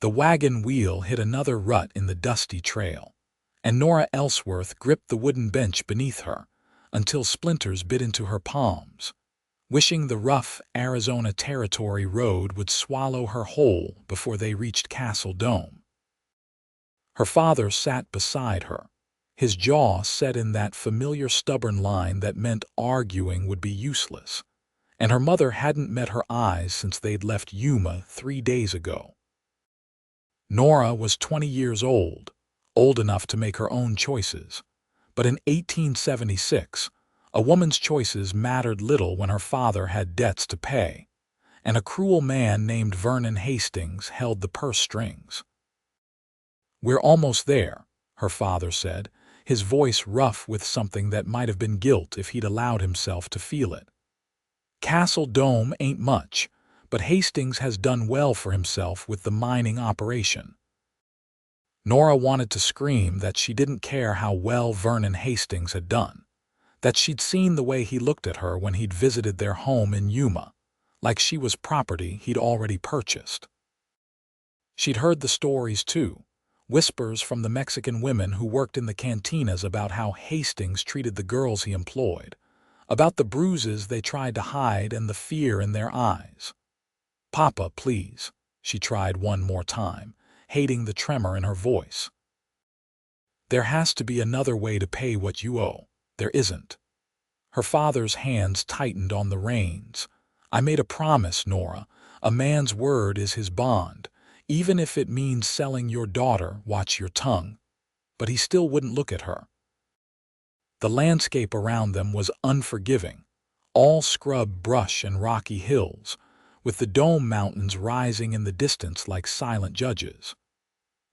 The wagon wheel hit another rut in the dusty trail, and Nora Ellsworth gripped the wooden bench beneath her until splinters bit into her palms, wishing the rough Arizona Territory road would swallow her whole before they reached Castle Dome. Her father sat beside her, his jaw set in that familiar stubborn line that meant arguing would be useless, and her mother hadn't met her eyes since they'd left Yuma 3 days ago. Nora was 20 years old enough to make her own choices, but in 1876, a woman's choices mattered little when her father had debts to pay, and a cruel man named Vernon Hastings held the purse strings. "We're almost there," her father said, his voice rough with something that might have been guilt if he'd allowed himself to feel it. "Castle Dome ain't much, but Hastings has done well for himself with the mining operation." Nora wanted to scream that she didn't care how well Vernon Hastings had done, that she'd seen the way he looked at her when he'd visited their home in Yuma, like she was property he'd already purchased. She'd heard the stories too, whispers from the Mexican women who worked in the cantinas about how Hastings treated the girls he employed, about the bruises they tried to hide and the fear in their eyes. "Papa, please," she tried one more time, hating the tremor in her voice. "There has to be another way to pay what you owe. There isn't." Her father's hands tightened on the reins. "I made a promise, Nora. A man's word is his bond, even if it means selling your daughter, watch your tongue." But he still wouldn't look at her. The landscape around them was unforgiving, all scrub brush and rocky hills, with the Dome Mountains rising in the distance like silent judges.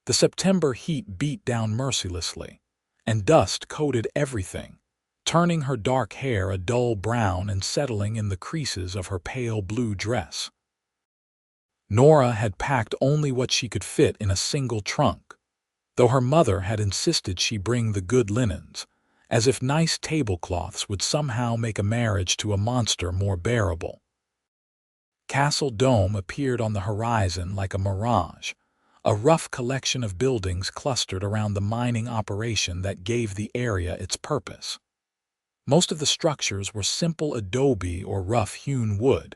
The September heat beat down mercilessly, and dust coated everything, turning her dark hair a dull brown and settling in the creases of her pale blue dress. Nora had packed only what she could fit in a single trunk, though her mother had insisted she bring the good linens, as if nice tablecloths would somehow make a marriage to a monster more bearable. Castle Dome appeared on the horizon like a mirage, a rough collection of buildings clustered around the mining operation that gave the area its purpose. Most of the structures were simple adobe or rough-hewn wood,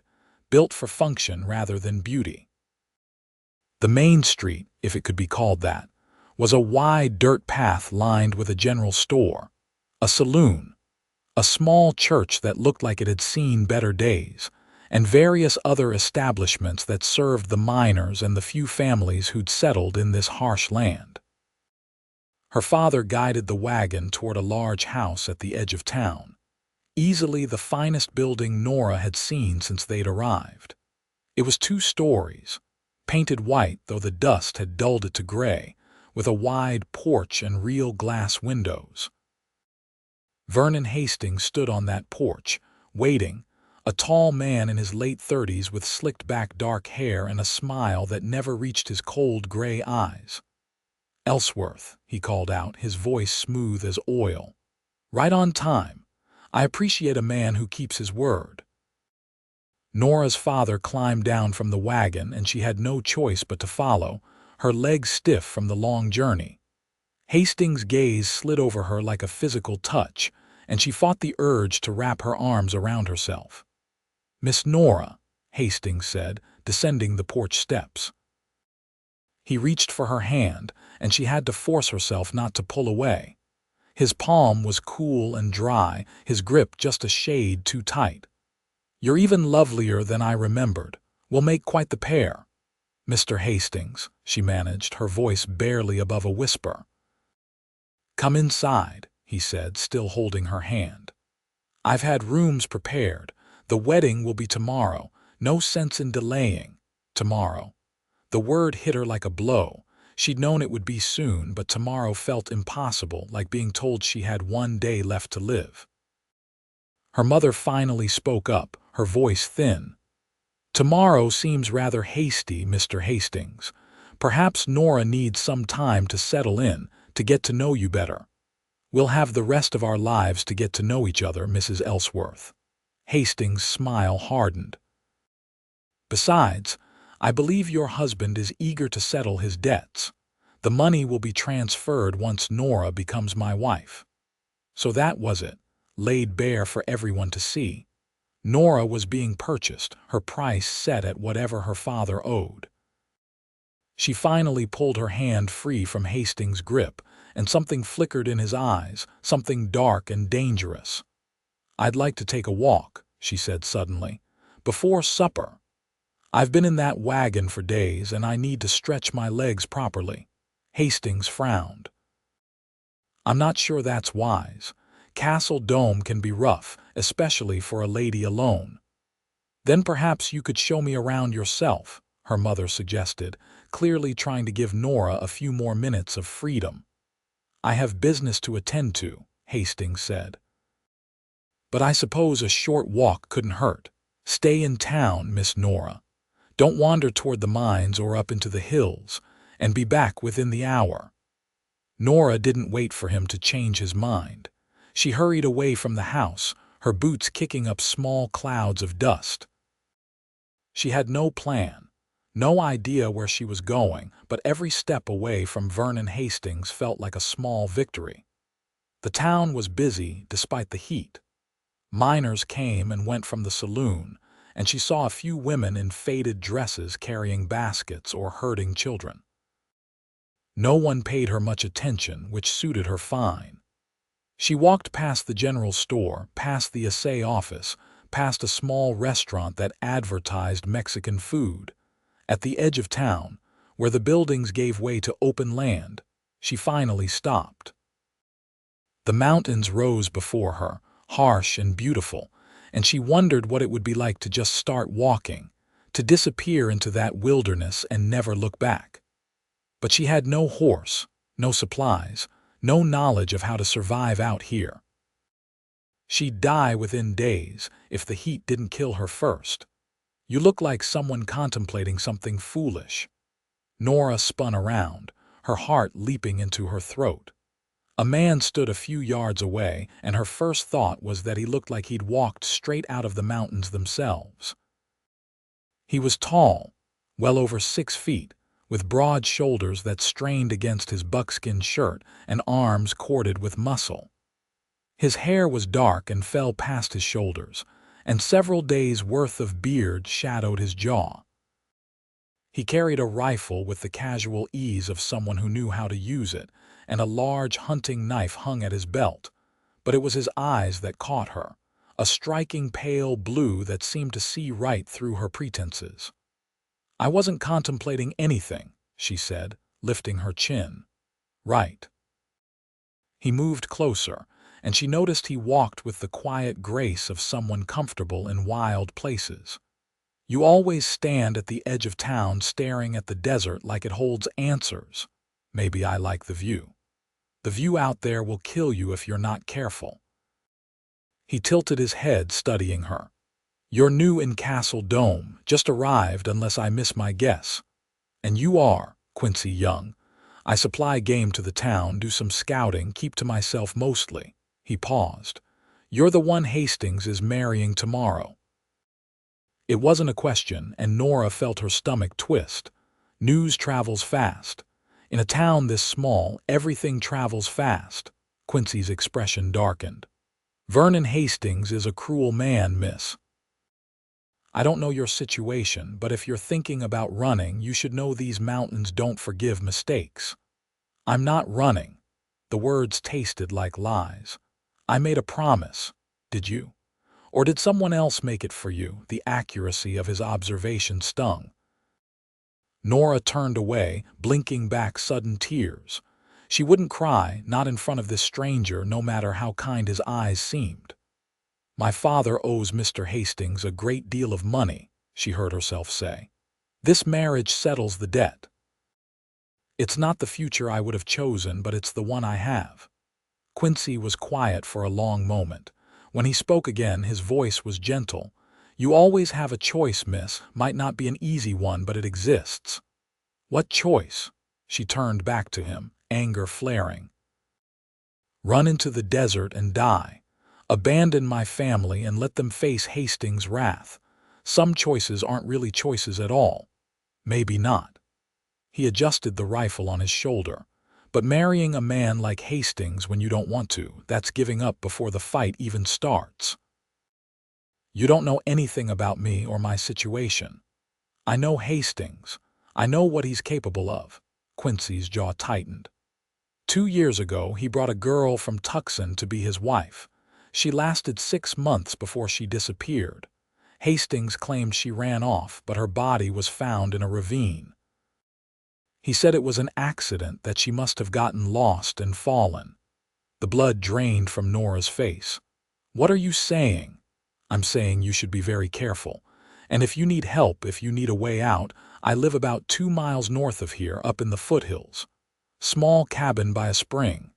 built for function rather than beauty. The main street, if it could be called that, was a wide dirt path lined with a general store, a saloon, a small church that looked like it had seen better days, and various other establishments that served the miners and the few families who'd settled in this harsh land. Her father guided the wagon toward a large house at the edge of town, easily the finest building Nora had seen since they'd arrived. It was 2 stories, painted white though the dust had dulled it to gray, with a wide porch and real glass windows. Vernon Hastings stood on that porch, waiting, a tall man in his late 30s with slicked-back dark hair and a smile that never reached his cold gray eyes. "Ellsworth," he called out, his voice smooth as oil. "Right on time. I appreciate a man who keeps his word." Nora's father climbed down from the wagon, and she had no choice but to follow, her legs stiff from the long journey. Hastings' gaze slid over her like a physical touch, and she fought the urge to wrap her arms around herself. "Miss Nora," Hastings said, descending the porch steps. He reached for her hand, and she had to force herself not to pull away. His palm was cool and dry, his grip just a shade too tight. "You're even lovelier than I remembered. We'll make quite the pair." "Mr. Hastings," she managed, her voice barely above a whisper. "Come inside," he said, still holding her hand. "I've had rooms prepared. The wedding will be tomorrow. No sense in delaying. Tomorrow." The word hit her like a blow. She'd known it would be soon, but tomorrow felt impossible, like being told she had 1 day left to live. Her mother finally spoke up, her voice thin. "Tomorrow seems rather hasty, Mr. Hastings. Perhaps Nora needs some time to settle in, to get to know you better." "We'll have the rest of our lives to get to know each other, Mrs. Ellsworth." Hastings' smile hardened. "Besides, I believe your husband is eager to settle his debts. The money will be transferred once Nora becomes my wife." So that was it, laid bare for everyone to see. Nora was being purchased, her price set at whatever her father owed. She finally pulled her hand free from Hastings' grip, and something flickered in his eyes, something dark and dangerous. "I'd like to take a walk," she said suddenly, "before supper. I've been in that wagon for days, and I need to stretch my legs properly." Hastings frowned. "I'm not sure that's wise. Castle Dome can be rough, especially for a lady alone." "Then perhaps you could show me around yourself," her mother suggested, clearly trying to give Nora a few more minutes of freedom. "I have business to attend to," Hastings said. "But I suppose a short walk couldn't hurt. Stay in town, Miss Nora. Don't wander toward the mines or up into the hills, and be back within the hour." Nora didn't wait for him to change his mind. She hurried away from the house, her boots kicking up small clouds of dust. She had no plan, no idea where she was going, but every step away from Vernon Hastings felt like a small victory. The town was busy despite the heat. Miners came and went from the saloon, and she saw a few women in faded dresses carrying baskets or herding children. No one paid her much attention, which suited her fine. She walked past the general store, past the assay office, past a small restaurant that advertised Mexican food. At the edge of town, where the buildings gave way to open land, she finally stopped. The mountains rose before her, harsh and beautiful, and she wondered what it would be like to just start walking, to disappear into that wilderness and never look back. But she had no horse, no supplies, no knowledge of how to survive out here. She'd die within days if the heat didn't kill her first. "You look like someone contemplating something foolish." Nora spun around, her heart leaping into her throat. A man stood a few yards away, and her first thought was that he looked like he'd walked straight out of the mountains themselves. He was tall, well over 6 feet, with broad shoulders that strained against his buckskin shirt and arms corded with muscle. His hair was dark and fell past his shoulders, and several days' worth of beard shadowed his jaw. He carried a rifle with the casual ease of someone who knew how to use it, and a large hunting knife hung at his belt, but it was his eyes that caught her, a striking pale blue that seemed to see right through her pretenses. "I wasn't contemplating anything," she said, lifting her chin. "Right." He moved closer, and she noticed he walked with the quiet grace of someone comfortable in wild places. "You always stand at the edge of town staring at the desert like it holds answers. Maybe I like the view. The view out there will kill you if you're not careful." He tilted his head, studying her. "You're new in Castle Dome, just arrived unless I miss my guess. And you are, Quincy Young. I supply game to the town, do some scouting, keep to myself mostly." He paused. "You're the one Hastings is marrying tomorrow." It wasn't a question, and Nora felt her stomach twist. News travels fast. In a town this small, everything travels fast. Quincy's expression darkened. "Vernon Hastings is a cruel man, miss. I don't know your situation, but if you're thinking about running, you should know these mountains don't forgive mistakes." "I'm not running." The words tasted like lies. "I made a promise. Did you? Or did someone else make it for you?" The accuracy of his observation stung. Nora turned away, blinking back sudden tears. She wouldn't cry, not in front of this stranger, no matter how kind his eyes seemed. "My father owes Mr. Hastings a great deal of money," she heard herself say. "This marriage settles the debt. It's not the future I would have chosen, but it's the one I have." Quincy was quiet for a long moment. When he spoke again, his voice was gentle. "You always have a choice, miss. Might not be an easy one, but it exists." "What choice?" She turned back to him, anger flaring. "Run into the desert and die. Abandon my family and let them face Hastings' wrath. Some choices aren't really choices at all." Maybe not. He adjusted the rifle on his shoulder. But marrying a man like Hastings when you don't want to, that's giving up before the fight even starts. You don't know anything about me or my situation. I know Hastings. I know what he's capable of. Quincy's jaw tightened. 2 years ago, he brought a girl from Tucson to be his wife. She lasted 6 months before she disappeared. Hastings claimed she ran off, but her body was found in a ravine. He said it was an accident, that she must have gotten lost and fallen. The blood drained from Nora's face. What are you saying? I'm saying you should be very careful. And if you need help, if you need a way out, I live about 2 miles north of here, up in the foothills. Small cabin by a spring.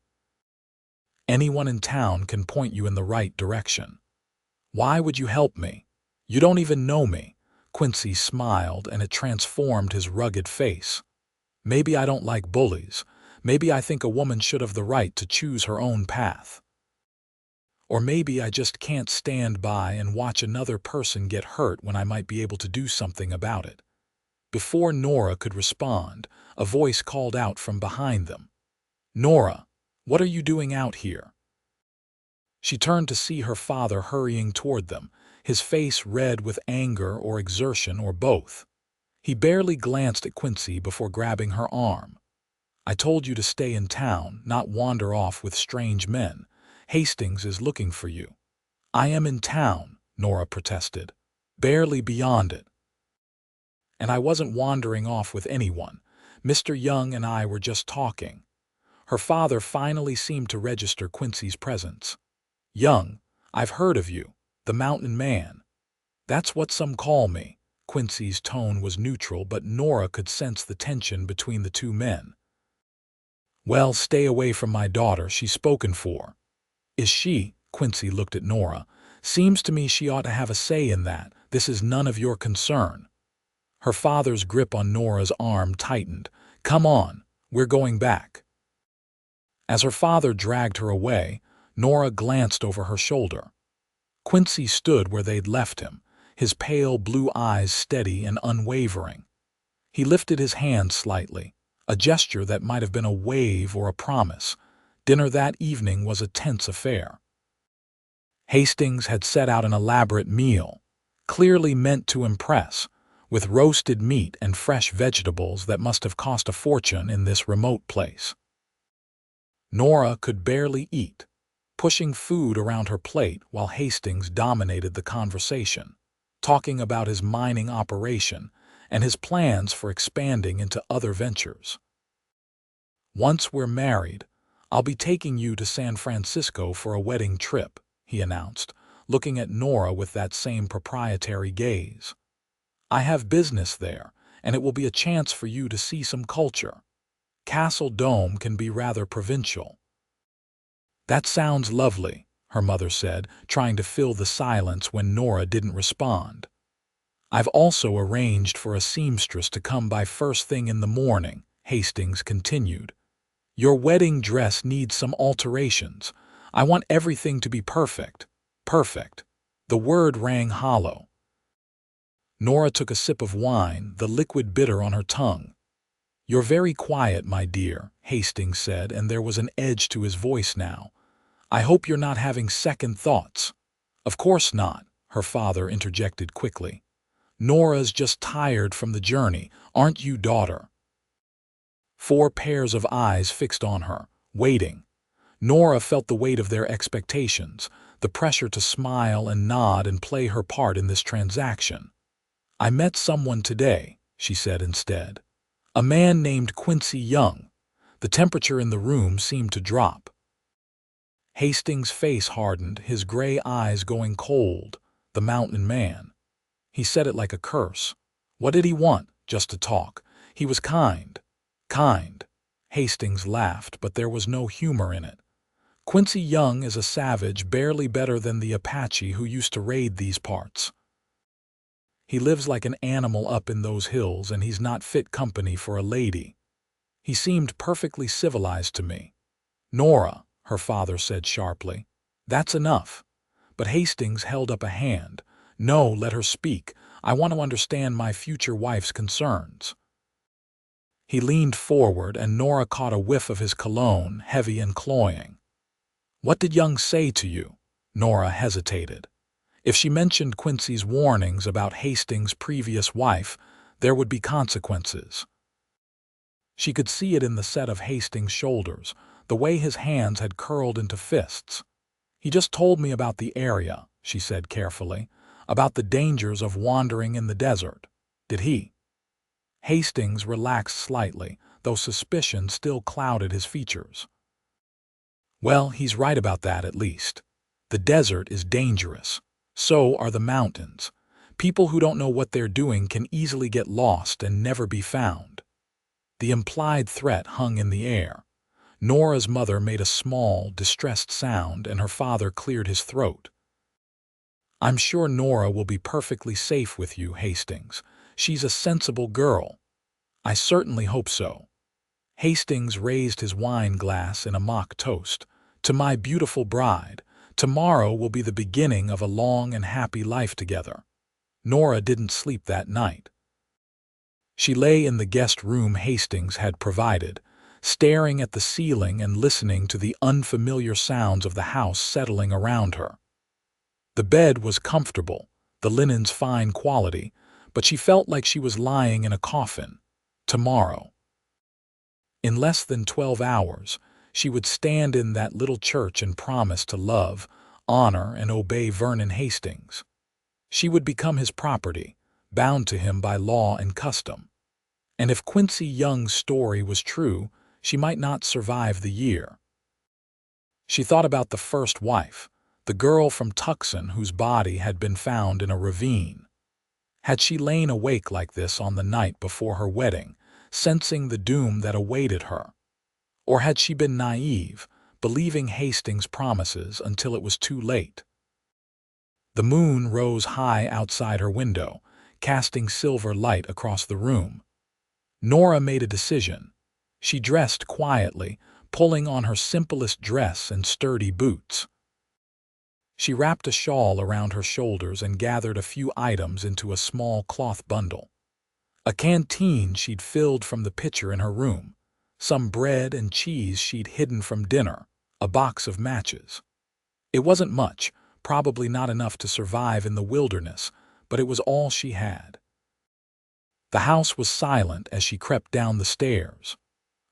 Anyone in town can point you in the right direction. Why would you help me? You don't even know me. Quincy smiled, and it transformed his rugged face. Maybe I don't like bullies. Maybe I think a woman should have the right to choose her own path. Or maybe I just can't stand by and watch another person get hurt when I might be able to do something about it. Before Nora could respond, a voice called out from behind them. Nora, what are you doing out here? She turned to see her father hurrying toward them, his face red with anger or exertion or both. He barely glanced at Quincy before grabbing her arm. I told you to stay in town, not wander off with strange men. Hastings is looking for you. I am in town, Nora protested. Barely beyond it. And I wasn't wandering off with anyone. Mr. Young and I were just talking. Her father finally seemed to register Quincy's presence. Young, I've heard of you, the mountain man. That's what some call me. Quincy's tone was neutral, but Nora could sense the tension between the two men. Well, stay away from my daughter, she's spoken for. Is she? Quincy looked at Nora. Seems to me she ought to have a say in that. This is none of your concern. Her father's grip on Nora's arm tightened. Come on, we're going back. As her father dragged her away, Nora glanced over her shoulder. Quincy stood where they'd left him, his pale blue eyes steady and unwavering. He lifted his hand slightly, a gesture that might have been a wave or a promise. Dinner that evening was a tense affair. Hastings had set out an elaborate meal, clearly meant to impress, with roasted meat and fresh vegetables that must have cost a fortune in this remote place. Nora could barely eat, pushing food around her plate while Hastings dominated the conversation, talking about his mining operation and his plans for expanding into other ventures. Once we're married, I'll be taking you to San Francisco for a wedding trip, he announced, looking at Nora with that same proprietary gaze. I have business there, and it will be a chance for you to see some culture. Castle Dome can be rather provincial. That sounds lovely, her mother said, trying to fill the silence when Nora didn't respond. I've also arranged for a seamstress to come by first thing in the morning, Hastings continued. Your wedding dress needs some alterations. I want everything to be perfect. Perfect. The word rang hollow. Nora took a sip of wine, the liquid bitter on her tongue. You're very quiet, my dear, Hastings said, and there was an edge to his voice now. I hope you're not having second thoughts. Of course not, her father interjected quickly. Nora's just tired from the journey, aren't you, daughter? 4 pairs of eyes fixed on her, waiting. Nora felt the weight of their expectations, the pressure to smile and nod and play her part in this transaction. I met someone today, she said instead. A man named Quincy Young. The temperature in the room seemed to drop. Hastings' face hardened, his gray eyes going cold. The mountain man. He said it like a curse. What did he want? Just to talk. He was kind. Kind. Hastings laughed, but there was no humor in it. Quincy Young is a savage, barely better than the Apache who used to raid these parts. He lives like an animal up in those hills, and he's not fit company for a lady. He seemed perfectly civilized to me. Nora, her father said sharply. That's enough. But Hastings held up a hand. No, let her speak. I want to understand my future wife's concerns." He leaned forward, and Nora caught a whiff of his cologne, heavy and cloying. "What did Young say to you?" Nora hesitated. If she mentioned Quincy's warnings about Hastings' previous wife, there would be consequences. She could see it in the set of Hastings' shoulders, the way his hands had curled into fists. "He just told me about the area," she said carefully, "about the dangers of wandering in the desert. Did he?" Hastings relaxed slightly, though suspicion still clouded his features. "Well, he's right about that at least. The desert is dangerous. So are the mountains. People who don't know what they're doing can easily get lost and never be found." The implied threat hung in the air. Nora's mother made a small, distressed sound, and her father cleared his throat. "I'm sure Nora will be perfectly safe with you, Hastings. She's a sensible girl." "I certainly hope so." Hastings raised his wine glass in a mock toast. "To my beautiful bride. Tomorrow will be the beginning of a long and happy life together." Nora didn't sleep that night. She lay in the guest room Hastings had provided, staring at the ceiling and listening to the unfamiliar sounds of the house settling around her. The bed was comfortable, the linens fine quality, but she felt like she was lying in a coffin. Tomorrow. In less than 12 hours, she would stand in that little church and promise to love, honor, and obey Vernon Hastings. She would become his property, bound to him by law and custom. And if Quincy Young's story was true, she might not survive the year. She thought about the first wife, the girl from Tucson whose body had been found in a ravine. Had she lain awake like this on the night before her wedding, sensing the doom that awaited her? Or had she been naive, believing Hastings' promises until it was too late? The moon rose high outside her window, casting silver light across the room. Nora made a decision. She dressed quietly, pulling on her simplest dress and sturdy boots. She wrapped a shawl around her shoulders and gathered a few items into a small cloth bundle. A canteen she'd filled from the pitcher in her room, some bread and cheese she'd hidden from dinner, a box of matches. It wasn't much, probably not enough to survive in the wilderness, but it was all she had. The house was silent as she crept down the stairs.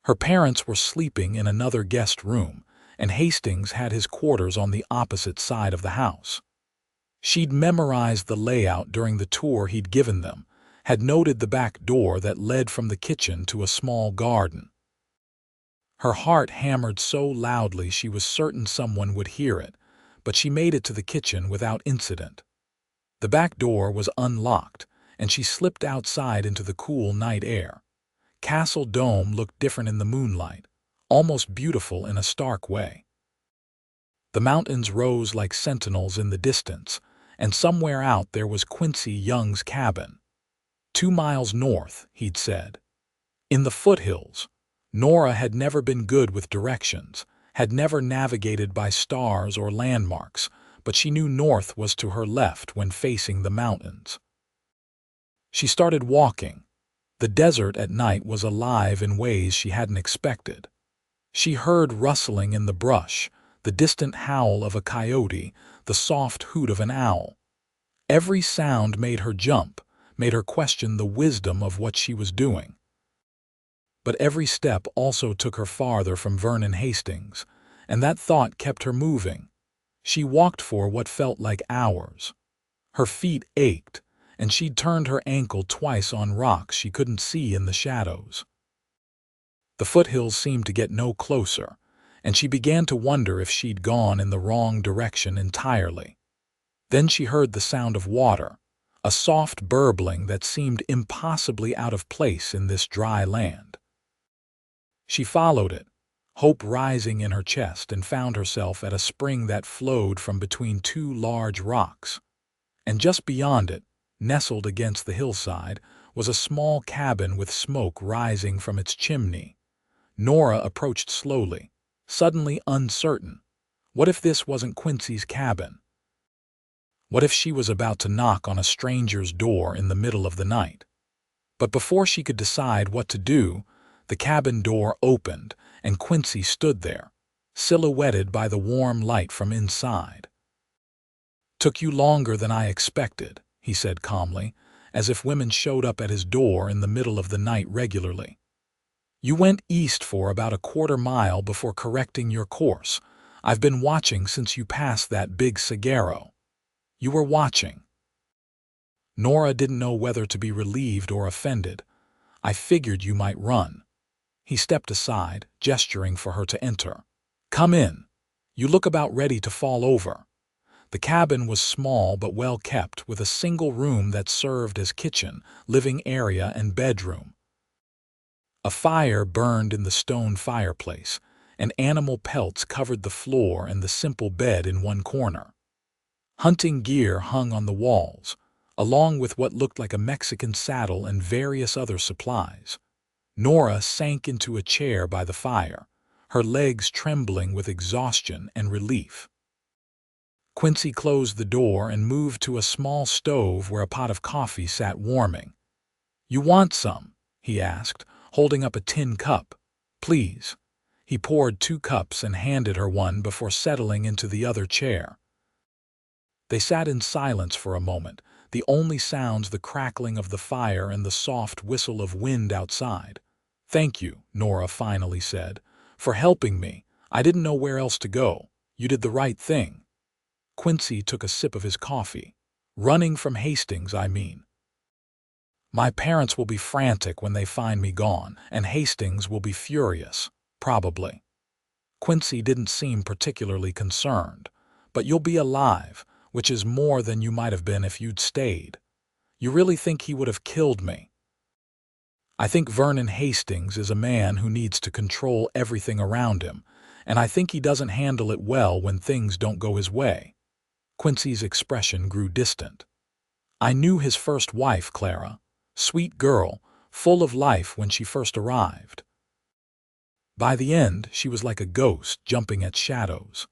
Her parents were sleeping in another guest room, and Hastings had his quarters on the opposite side of the house. She'd memorized the layout during the tour he'd given them, had noted the back door that led from the kitchen to a small garden. Her heart hammered so loudly she was certain someone would hear it, but she made it to the kitchen without incident. The back door was unlocked, and she slipped outside into the cool night air. Castle Dome looked different in the moonlight, almost beautiful in a stark way. The mountains rose like sentinels in the distance, and somewhere out there was Quincy Young's cabin. 2 miles north, he'd said. In the foothills. Nora had never been good with directions, had never navigated by stars or landmarks, but she knew north was to her left when facing the mountains. She started walking. The desert at night was alive in ways she hadn't expected. She heard rustling in the brush, the distant howl of a coyote, the soft hoot of an owl. Every sound made her jump, made her question the wisdom of what she was doing. But every step also took her farther from Vernon Hastings, and that thought kept her moving. She walked for what felt like hours. Her feet ached, and she'd turned her ankle twice on rocks she couldn't see in the shadows. The foothills seemed to get no closer, and she began to wonder if she'd gone in the wrong direction entirely. Then she heard the sound of water, a soft burbling that seemed impossibly out of place in this dry land. She followed it, hope rising in her chest, and found herself at a spring that flowed from between 2 large rocks. And just beyond it, nestled against the hillside, was a small cabin with smoke rising from its chimney. Nora approached slowly, suddenly uncertain. What if this wasn't Quincy's cabin? What if she was about to knock on a stranger's door in the middle of the night? But before she could decide what to do, the cabin door opened and Quincy stood there, silhouetted by the warm light from inside. "Took you longer than I expected," he said calmly, as if women showed up at his door in the middle of the night regularly. "You went east for about a quarter-mile before correcting your course. I've been watching since you passed that big saguaro." "You were watching." Nora didn't know whether to be relieved or offended. "I figured you might run." He stepped aside, gesturing for her to enter. "Come in. You look about ready to fall over." The cabin was small but well kept, with a single room that served as kitchen, living area, and bedroom. A fire burned in the stone fireplace, and animal pelts covered the floor and the simple bed in one corner. Hunting gear hung on the walls, along with what looked like a Mexican saddle and various other supplies. Nora sank into a chair by the fire, her legs trembling with exhaustion and relief. Quincy closed the door and moved to a small stove where a pot of coffee sat warming. "You want some?" he asked, holding up a tin cup. "Please." He poured 2 cups and handed her one before settling into the other chair. They sat in silence for a moment, the only sounds the crackling of the fire and the soft whistle of wind outside. "Thank you," Nora finally said, "for helping me. I didn't know where else to go. You did the right thing." Quincy took a sip of his coffee. "Running from Hastings, I mean. My parents will be frantic when they find me gone, and Hastings will be furious, probably." Quincy didn't seem particularly concerned. "But you'll be alive, which is more than you might have been if you'd stayed. You really think he would have killed me?" "I think Vernon Hastings is a man who needs to control everything around him, and I think he doesn't handle it well when things don't go his way." Quincy's expression grew distant. "I knew his first wife, Clara. Sweet girl, full of life when she first arrived. By the end, she was like a ghost jumping at shadows.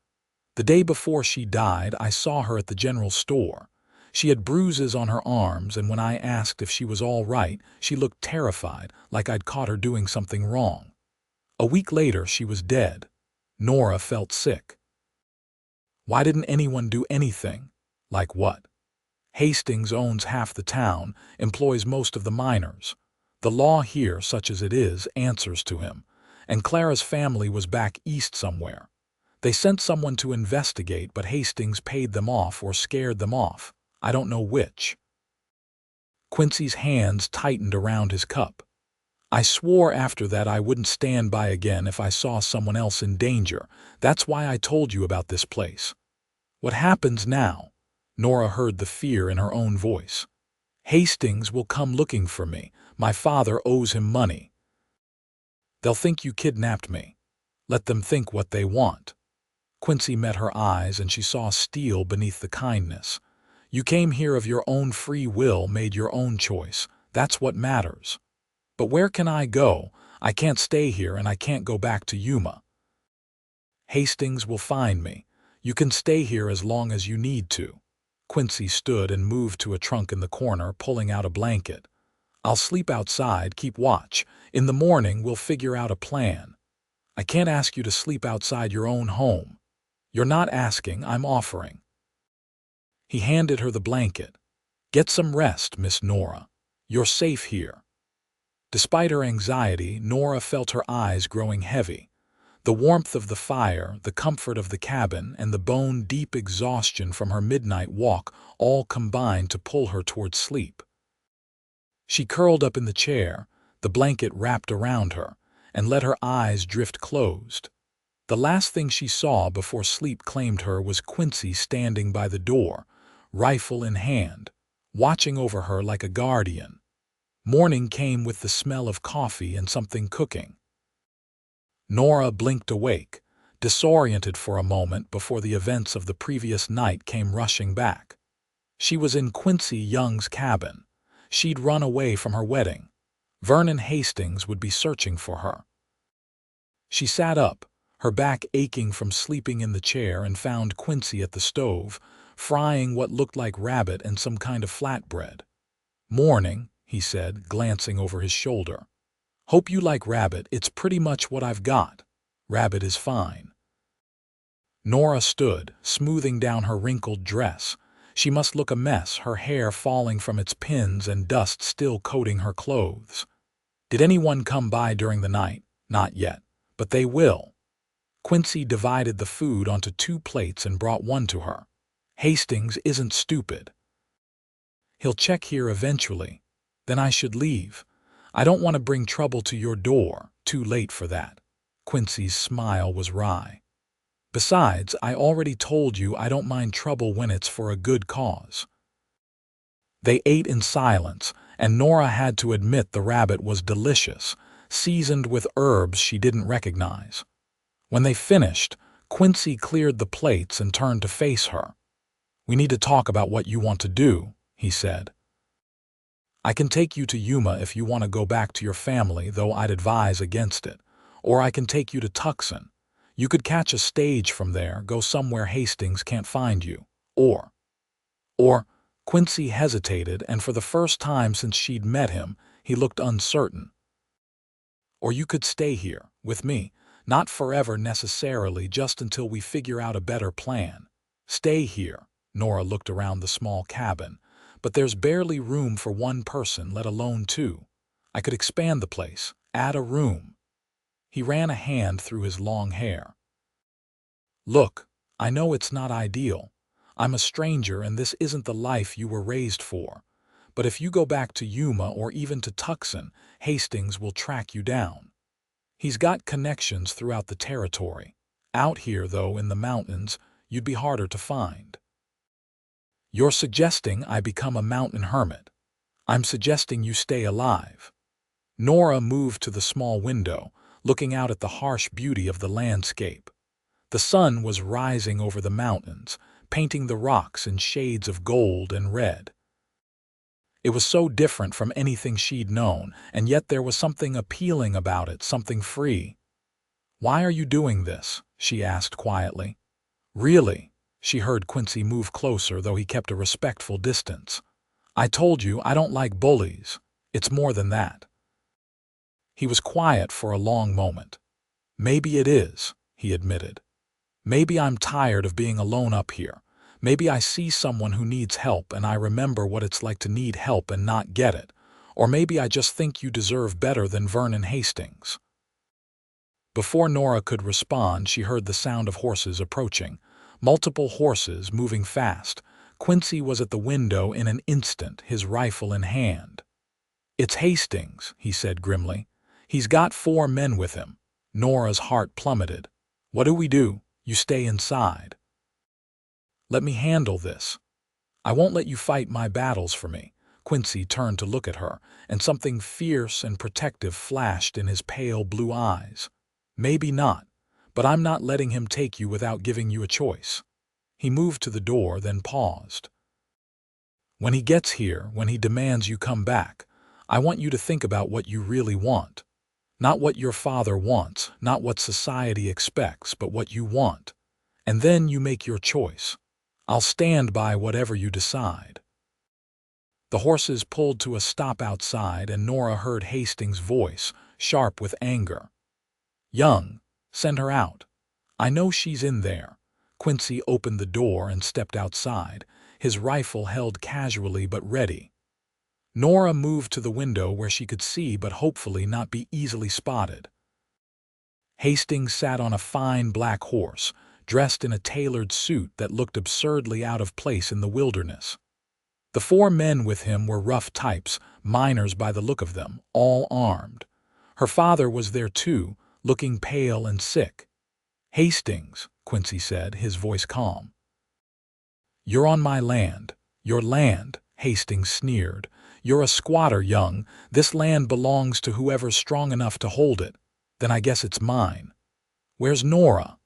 The day before she died, I saw her at the general store. She had bruises on her arms, and when I asked if she was all right, she looked terrified, like I'd caught her doing something wrong. A week later, she was dead." Nora felt sick. "Why didn't anyone do anything?" "Like what?" "Hastings owns half the town, employs most of the miners. The law here, such as it is, answers to him. And Clara's family was back east somewhere. They sent someone to investigate, but Hastings paid them off or scared them off. I don't know which." Quincy's hands tightened around his cup. "I swore after that I wouldn't stand by again if I saw someone else in danger. That's why I told you about this place." "What happens now?" Nora heard the fear in her own voice. "Hastings will come looking for me. My father owes him money. They'll think you kidnapped me. Let them think what they want." Quincy met her eyes and she saw steel beneath the kindness. "You came here of your own free will, made your own choice. That's what matters. But where can I go? I can't stay here and I can't go back to Yuma." "Hastings will find me. You can stay here as long as you need to." Quincy stood and moved to a trunk in the corner, pulling out a blanket. "I'll sleep outside, keep watch. In the morning, we'll figure out a plan. I can't ask you to sleep outside your own home." "You're not asking, I'm offering." He handed her the blanket. "Get some rest, Miss Nora. You're safe here." Despite her anxiety, Nora felt her eyes growing heavy. The warmth of the fire, the comfort of the cabin, and the bone-deep exhaustion from her midnight walk all combined to pull her toward sleep. She curled up in the chair, the blanket wrapped around her, and let her eyes drift closed. The last thing she saw before sleep claimed her was Quincy standing by the door, rifle in hand, watching over her like a guardian. Morning came with the smell of coffee and something cooking. Nora blinked awake, disoriented for a moment before the events of the previous night came rushing back. She was in Quincy Young's cabin. She'd run away from her wedding. Vernon Hastings would be searching for her. She sat up, her back aching from sleeping in the chair, and found Quincy at the stove, frying what looked like rabbit and some kind of flatbread. "Morning," he said, glancing over his shoulder. "Hope you like rabbit. It's pretty much what I've got. Rabbit is fine." Nora stood, smoothing down her wrinkled dress. She must look a mess, her hair falling from its pins and dust still coating her clothes. "Did anyone come by during the night?" "Not yet, but they will." Quincy divided the food onto 2 plates and brought one to her. "Hastings isn't stupid. He'll check here eventually. Then I should leave. I don't want to bring trouble to your door. Too late for that." Quincy's smile was wry. "Besides, I already told you I don't mind trouble when it's for a good cause." They ate in silence, and Nora had to admit the rabbit was delicious, seasoned with herbs she didn't recognize. When they finished, Quincy cleared the plates and turned to face her. "We need to talk about what you want to do," he said. "I can take you to Yuma if you want to go back to your family, though I'd advise against it. Or I can take you to Tucson. You could catch a stage from there, go somewhere Hastings can't find you. Or, Quincy hesitated, and for the first time since she'd met him, he looked uncertain. "Or you could stay here, with me. Not forever necessarily, just until we figure out a better plan." "Stay here." Nora looked around the small cabin. "But there's barely room for 1 person, let alone 2. I could expand the place, add a room." He ran a hand through his long hair. "Look, I know it's not ideal. I'm a stranger and this isn't the life you were raised for. But if you go back to Yuma or even to Tucson, Hastings will track you down. He's got connections throughout the territory. Out here, though, in the mountains, you'd be harder to find." "You're suggesting I become a mountain hermit." "I'm suggesting you stay alive." Nora moved to the small window, looking out at the harsh beauty of the landscape. The sun was rising over the mountains, painting the rocks in shades of gold and red. It was so different from anything she'd known, and yet there was something appealing about it, something free. "Why are you doing this?" she asked quietly. "Really?" She heard Quincy move closer, though he kept a respectful distance. "I told you I don't like bullies. It's more than that." He was quiet for a long moment. "Maybe it is," he admitted. "Maybe I'm tired of being alone up here. Maybe I see someone who needs help and I remember what it's like to need help and not get it. Or maybe I just think you deserve better than Vernon Hastings." Before Nora could respond, she heard the sound of horses approaching. Multiple horses moving fast. Quincy was at the window in an instant, his rifle in hand. "It's Hastings," he said grimly. "He's got 4 men with him." Nora's heart plummeted. "What do we do?" "You stay inside. Let me handle this. I won't let you fight my battles for me." Quincy turned to look at her, and something fierce and protective flashed in his pale blue eyes. "Maybe not, but I'm not letting him take you without giving you a choice." He moved to the door, then paused. "When he gets here, when he demands you come back, I want you to think about what you really want. Not what your father wants, not what society expects, but what you want. And then you make your choice. I'll stand by whatever you decide." The horses pulled to a stop outside, and Nora heard Hastings' voice, sharp with anger. "Young, send her out. I know she's in there." Quincy opened the door and stepped outside, his rifle held casually but ready. Nora moved to the window where she could see but hopefully not be easily spotted. Hastings sat on a fine black horse, dressed in a tailored suit that looked absurdly out of place in the wilderness. The 4 men with him were rough types, miners by the look of them, all armed. Her father was there too, looking pale and sick. "Hastings," Quincy said, his voice calm. "You're on my land." "Your land," Hastings sneered. "You're a squatter, Young. This land belongs to whoever's strong enough to hold it. Then I guess it's mine." "Where's Nora?"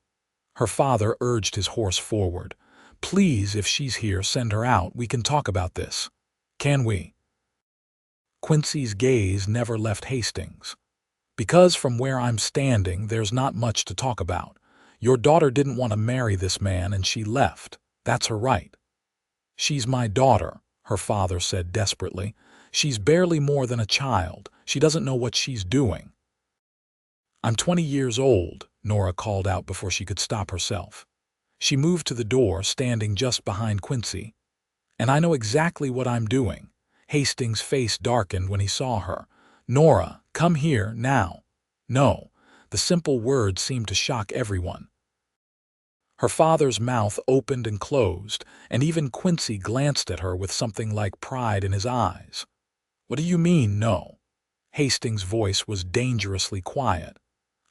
Her father urged his horse forward. "Please, if she's here, send her out. We can talk about this." "Can we?" Quincy's gaze never left Hastings. "Because from where I'm standing, there's not much to talk about. Your daughter didn't want to marry this man and she left. That's her right. "She's my daughter," her father said desperately. "She's barely more than a child. She doesn't know what she's doing." "I'm 20 years old," Nora called out before she could stop herself. She moved to the door, standing just behind Quincy. "And I know exactly what I'm doing." Hastings' face darkened when he saw her. "Nora, come here, now." "No." The simple words seemed to shock everyone. Her father's mouth opened and closed, and even Quincy glanced at her with something like pride in his eyes. "What do you mean, no?" Hastings' voice was dangerously quiet.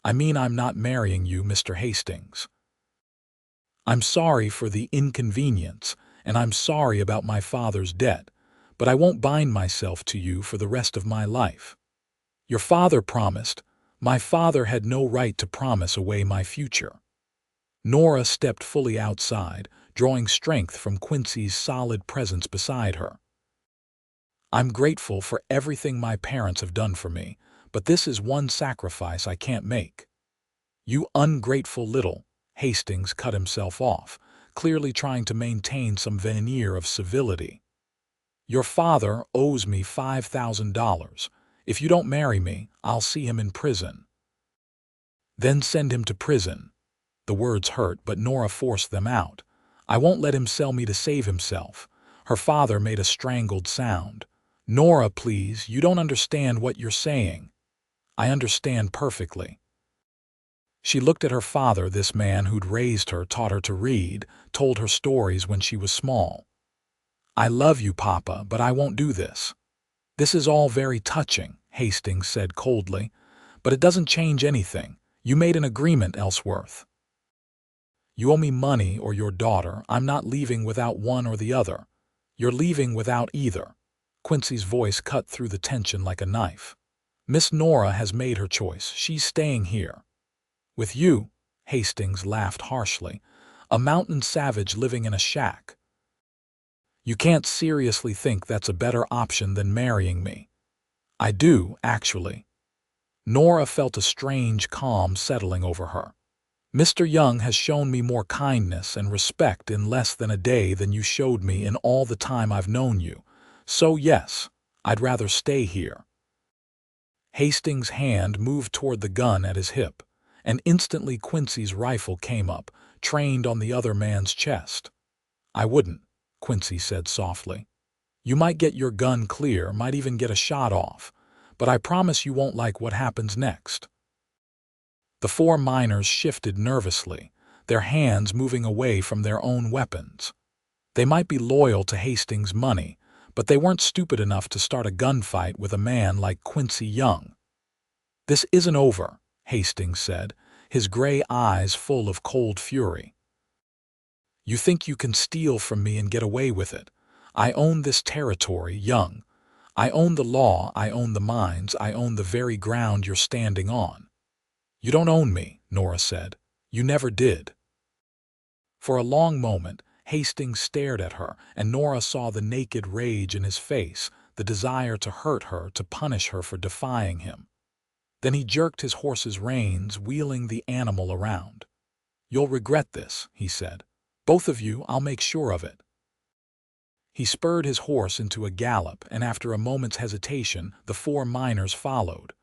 "I mean I'm not marrying you, Mr. Hastings. I'm sorry for the inconvenience, and I'm sorry about my father's debt, but I won't bind myself to you for the rest of my life. Your father promised. My father had no right to promise away my future." Nora stepped fully outside, drawing strength from Quincy's solid presence beside her. "I'm grateful for everything my parents have done for me, but this is one sacrifice I can't make." "You ungrateful little—" Hastings cut himself off, clearly trying to maintain some veneer of civility. "Your father owes me $5,000. If you don't marry me, I'll see him in prison." "Then send him to prison." The words hurt, but Nora forced them out. "I won't let him sell me to save himself." Her father made a strangled sound. "Nora, please, you don't understand what you're saying." "I understand perfectly." She looked at her father, this man who'd raised her, taught her to read, told her stories when she was small. "I love you, Papa, but I won't do this." "This is all very touching," Hastings said coldly, "but it doesn't change anything. You made an agreement, Ellsworth. You owe me money or your daughter. I'm not leaving without one or the other. You're leaving without either." Quincy's voice cut through the tension like a knife. "Miss Nora has made her choice. She's staying here." "With you?" Hastings laughed harshly. "A mountain savage living in a shack. You can't seriously think that's a better option than marrying me." "I do, actually." Nora felt a strange calm settling over her. "Mr. Young has shown me more kindness and respect in less than a day than you showed me in all the time I've known you. So yes, I'd rather stay here." Hastings' hand moved toward the gun at his hip, and instantly Quincy's rifle came up, trained on the other man's chest. "I wouldn't," Quincy said softly. "You might get your gun clear, might even get a shot off, but I promise you won't like what happens next." The four miners shifted nervously, their hands moving away from their own weapons. They might be loyal to Hastings' money, but they weren't stupid enough to start a gunfight with a man like Quincy Young. "This isn't over," Hastings said, his gray eyes full of cold fury. "You think you can steal from me and get away with it? I own this territory, Young. I own the law, I own the mines, I own the very ground you're standing on." "You don't own me," Nora said. "You never did." For a long moment, Hastings stared at her, and Nora saw the naked rage in his face, the desire to hurt her, to punish her for defying him. Then he jerked his horse's reins, wheeling the animal around. "You'll regret this," he said. "Both of you, I'll make sure of it." He spurred his horse into a gallop, and after a moment's hesitation, the four miners followed.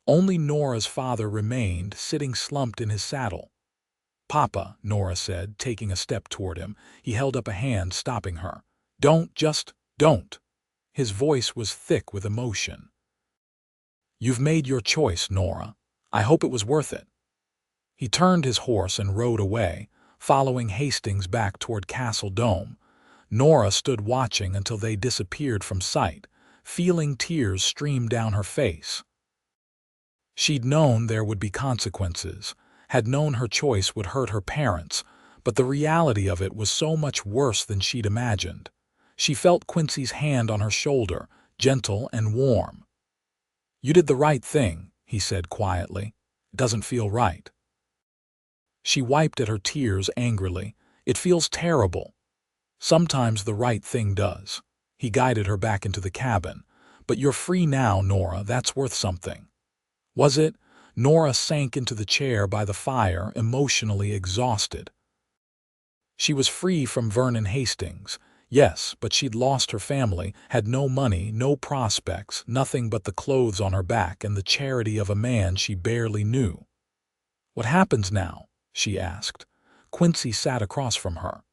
Only Nora's father remained, sitting slumped in his saddle. "Papa," Nora said, taking a step toward him. He held up a hand, stopping her. Just don't." His voice was thick with emotion. "You've made your choice, Nora. I hope it was worth it." He turned his horse and rode away, following Hastings back toward Castle Dome. Nora stood watching until they disappeared from sight, feeling tears stream down her face. She'd known there would be consequences, had known her choice would hurt her parents, but the reality of it was so much worse than she'd imagined. She felt Quincy's hand on her shoulder, gentle and warm. "You did the right thing," he said quietly. "It doesn't feel right." She wiped at her tears angrily. "It feels terrible." "Sometimes the right thing does." He guided her back into the cabin. "But you're free now, Nora. That's worth something." Was it? Nora sank into the chair by the fire, emotionally exhausted. She was free from Vernon Hastings. Yes, but she'd lost her family, had no money, no prospects, nothing but the clothes on her back and the charity of a man she barely knew. "What happens now?" she asked. Quincy sat across from her.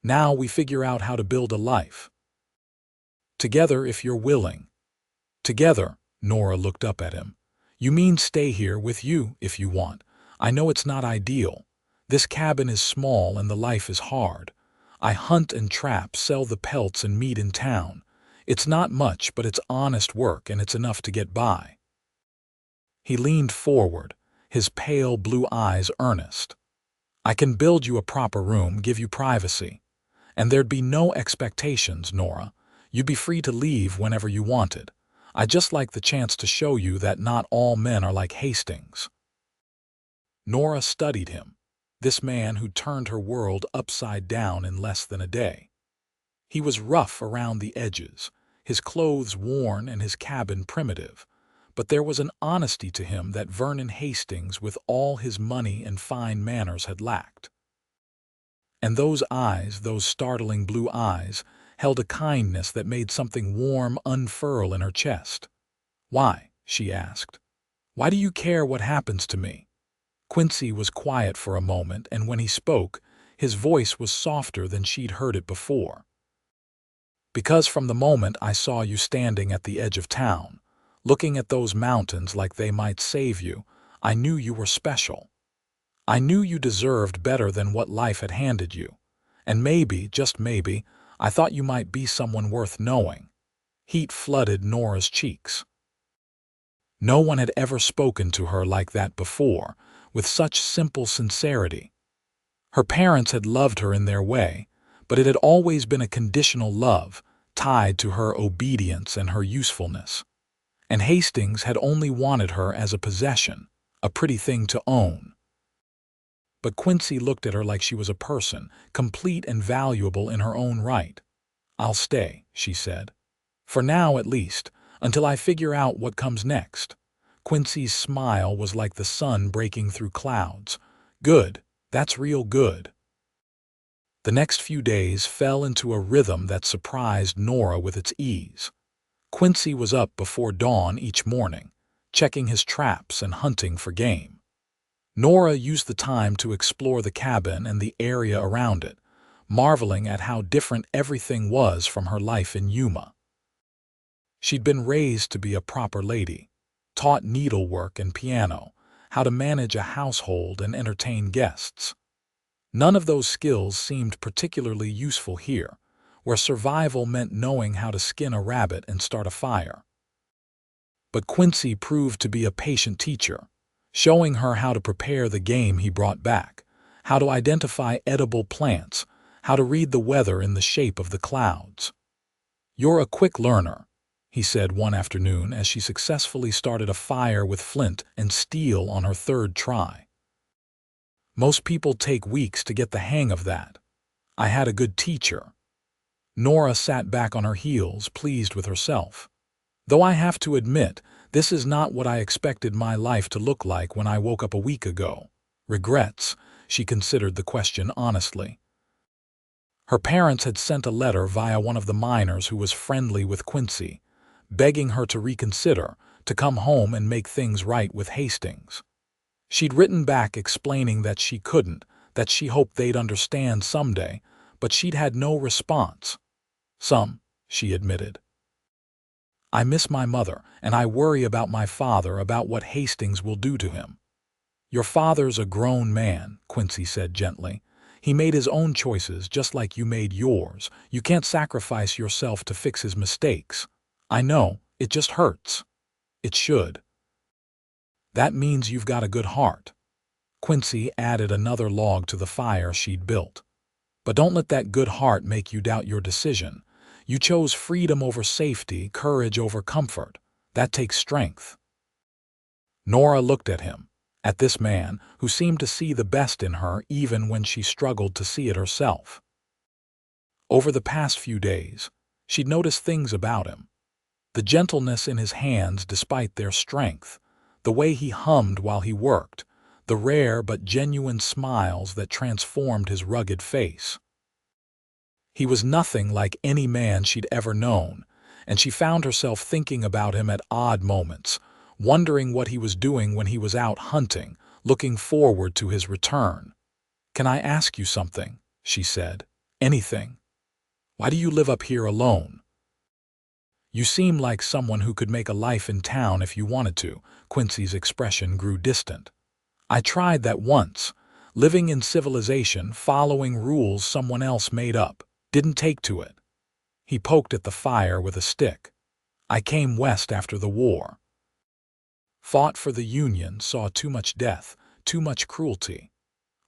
"Now we figure out how to build a life. Together if you're willing." "Together?" Nora looked up at him. "You mean stay here with you if you want. I know it's not ideal. This cabin is small and the life is hard. I hunt and trap, sell the pelts and meat in town. It's not much, but it's honest work and it's enough to get by." He leaned forward, his pale blue eyes earnest. "I can build you a proper room, give you privacy. And there'd be no expectations, Nora. You'd be free to leave whenever you wanted. I'd just like the chance to show you that not all men are like Hastings." Nora studied him, this man who turned her world upside down in less than a day. He was rough around the edges, his clothes worn and his cabin primitive, but there was an honesty to him that Vernon Hastings, with all his money and fine manners, had lacked. And those eyes, those startling blue eyes, held a kindness that made something warm unfurl in her chest. "Why?" she asked. "Why do you care what happens to me?" Quincy was quiet for a moment, and when he spoke, his voice was softer than she'd heard it before. "Because from the moment I saw you standing at the edge of town, looking at those mountains like they might save you, I knew you were special. I knew you deserved better than what life had handed you. And maybe, just maybe, I thought you might be someone worth knowing." Heat flooded Nora's cheeks. No one had ever spoken to her like that before, with such simple sincerity. Her parents had loved her in their way, but it had always been a conditional love, tied to her obedience and her usefulness. And Hastings had only wanted her as a possession, a pretty thing to own. But Quincy looked at her like she was a person, complete and valuable in her own right. "I'll stay," she said. "For now, at least, until I figure out what comes next." Quincy's smile was like the sun breaking through clouds. "Good, that's real good." The next few days fell into a rhythm that surprised Nora with its ease. Quincy was up before dawn each morning, checking his traps and hunting for game. Nora used the time to explore the cabin and the area around it, marveling at how different everything was from her life in Yuma. She'd been raised to be a proper lady, taught needlework and piano, how to manage a household and entertain guests. None of those skills seemed particularly useful here, where survival meant knowing how to skin a rabbit and start a fire. But Quincy proved to be a patient teacher, showing her how to prepare the game he brought back, how to identify edible plants, how to read the weather in the shape of the clouds. "You're a quick learner," he said one afternoon as she successfully started a fire with flint and steel on her third try. "Most people take weeks to get the hang of that. I had a good teacher." Nora sat back on her heels, pleased with herself. "Though I have to admit, this is not what I expected my life to look like when I woke up a week ago. Regrets?" She considered the question honestly. Her parents had sent a letter via one of the miners who was friendly with Quincy, begging her to reconsider, to come home and make things right with Hastings. She'd written back explaining that she couldn't, that she hoped they'd understand someday, but she'd had no response. "Some," she admitted. "I miss my mother, and I worry about my father, about what Hastings will do to him." "Your father's a grown man," Quincy said gently. "He made his own choices just like you made yours. You can't sacrifice yourself to fix his mistakes. I know, it just hurts." "It should." "That means you've got a good heart." Quincy added another log to the fire she'd built. "But don't let that good heart make you doubt your decision. You chose freedom over safety, courage over comfort. That takes strength." Nora looked at him, at this man who seemed to see the best in her even when she struggled to see it herself. Over the past few days, she'd noticed things about him. The gentleness in his hands despite their strength, the way he hummed while he worked, the rare but genuine smiles that transformed his rugged face. He was nothing like any man she'd ever known, and she found herself thinking about him at odd moments, wondering what he was doing when he was out hunting, looking forward to his return. "Can I ask you something?" she said. "Anything. Why do you live up here alone?" "You seem like someone who could make a life in town if you wanted to." Quincy's expression grew distant. "I tried that once, living in civilization, following rules someone else made up. Didn't take to it." He poked at the fire with a stick. "I came west after the war. Fought for the Union, saw too much death, too much cruelty.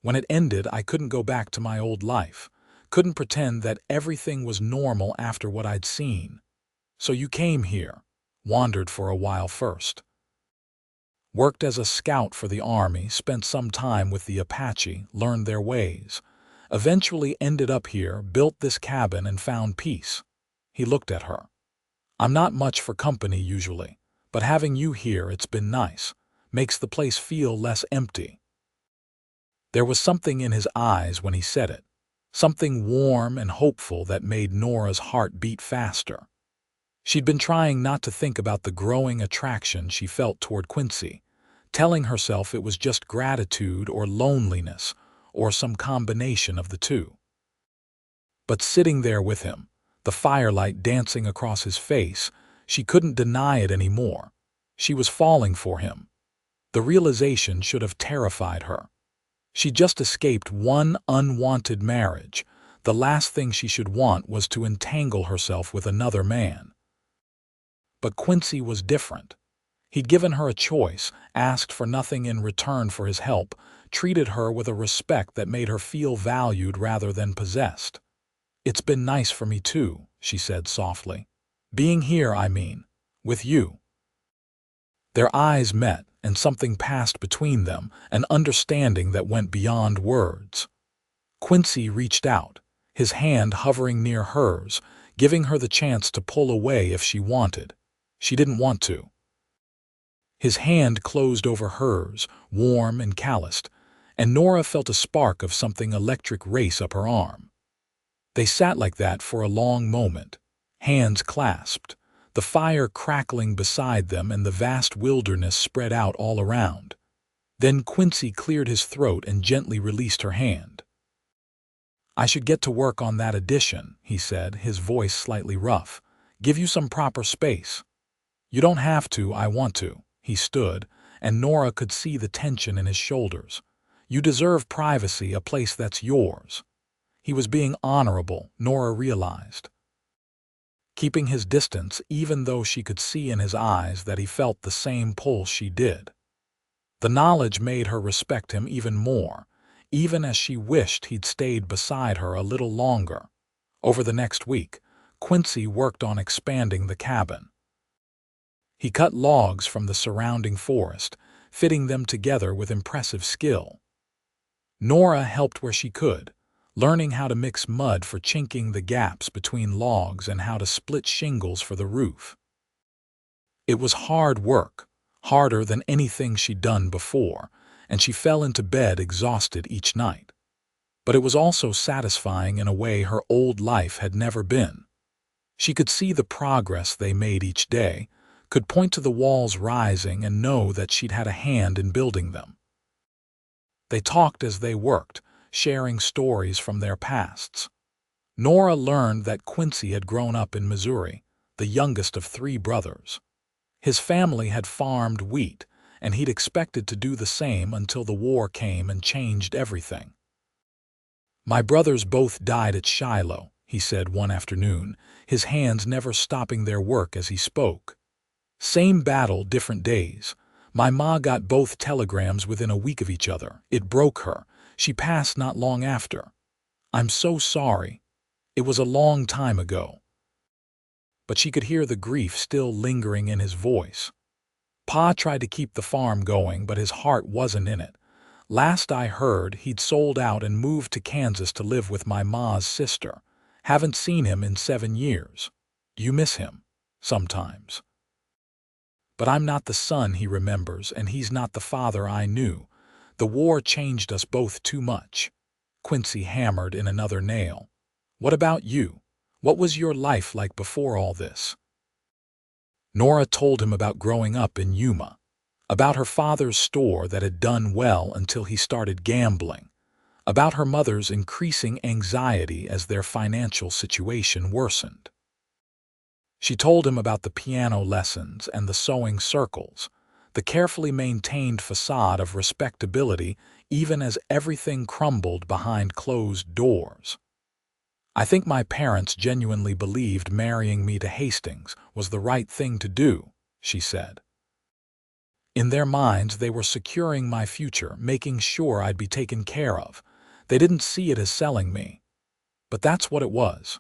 When it ended, I couldn't go back to my old life. Couldn't pretend that everything was normal after what I'd seen. So you came here, wandered for a while first. Worked as a scout for the Army, spent some time with the Apache, learned their ways. Eventually ended up here, built this cabin and found peace." He looked at her. "I'm not much for company usually, but having you here, it's been nice. Makes the place feel less empty." There was something in his eyes when he said it, something warm and hopeful that made Nora's heart beat faster. She'd been trying not to think about the growing attraction she felt toward Quincy, telling herself it was just gratitude or loneliness or some combination of the two. But sitting there with him, the firelight dancing across his face, she couldn't deny it anymore. She was falling for him. The realization should have terrified her. She'd just escaped one unwanted marriage. The last thing she should want was to entangle herself with another man. But Quincy was different. He'd given her a choice, asked for nothing in return for his help, treated her with a respect that made her feel valued rather than possessed. "It's been nice for me too," she said softly. "Being here, I mean, with you." Their eyes met, and something passed between them, an understanding that went beyond words. Quincy reached out, his hand hovering near hers, giving her the chance to pull away if she wanted. She didn't want to. His hand closed over hers, warm and calloused, and Nora felt a spark of something electric race up her arm. They sat like that for a long moment, hands clasped, the fire crackling beside them and the vast wilderness spread out all around. Then Quincy cleared his throat and gently released her hand. "I should get to work on that addition," he said, his voice slightly rough. "Give you some proper space." "You don't have to, I want to." He stood, and Nora could see the tension in his shoulders. "You deserve privacy, a place that's yours." He was being honorable, Nora realized. Keeping his distance, even though she could see in his eyes that he felt the same pull she did. The knowledge made her respect him even more, even as she wished he'd stayed beside her a little longer. Over the next week, Quincy worked on expanding the cabin. He cut logs from the surrounding forest, fitting them together with impressive skill. Nora helped where she could, learning how to mix mud for chinking the gaps between logs and how to split shingles for the roof. It was hard work, harder than anything she'd done before, and she fell into bed exhausted each night. But it was also satisfying in a way her old life had never been. She could see the progress they made each day, could point to the walls rising and know that she'd had a hand in building them. They talked as they worked, sharing stories from their pasts. Nora learned that Quincy had grown up in Missouri, the youngest of 3 brothers. His family had farmed wheat, and he'd expected to do the same until the war came and changed everything. "My brothers both died at Shiloh," he said one afternoon, his hands never stopping their work as he spoke. "Same battle, different days. My ma got both telegrams within a week of each other. It broke her. She passed not long after. I'm so sorry. It was a long time ago." But she could hear the grief still lingering in his voice. "Pa tried to keep the farm going, but his heart wasn't in it. Last I heard, he'd sold out and moved to Kansas to live with my ma's sister. Haven't seen him in 7 years. You miss him, sometimes. But I'm not the son he remembers, and he's not the father I knew. The war changed us both too much." Quincy hammered in another nail. What about you? What was your life like before all this?" Nora told him about growing up in Yuma, about her father's store that had done well until he started gambling, about her mother's increasing anxiety as their financial situation worsened. She told him about the piano lessons and the sewing circles, the carefully maintained facade of respectability even as everything crumbled behind closed doors. "I think my parents genuinely believed marrying me to Hastings was the right thing to do," she said. "In their minds, they were securing my future, making sure I'd be taken care of. They didn't see it as selling me. But that's what it was."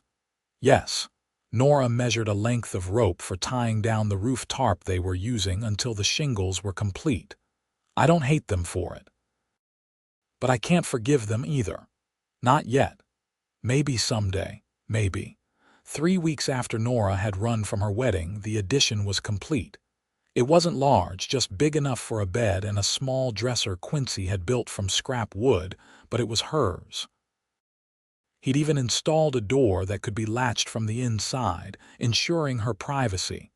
Yes, Nora measured a length of rope for tying down the roof tarp they were using until the shingles were complete. "I don't hate them for it. But I can't forgive them either. Not yet. Maybe someday, maybe." 3 weeks after Nora had run from her wedding, the addition was complete. It wasn't large, just big enough for a bed and a small dresser Quincy had built from scrap wood, but it was hers. He'd even installed a door that could be latched from the inside, ensuring her privacy.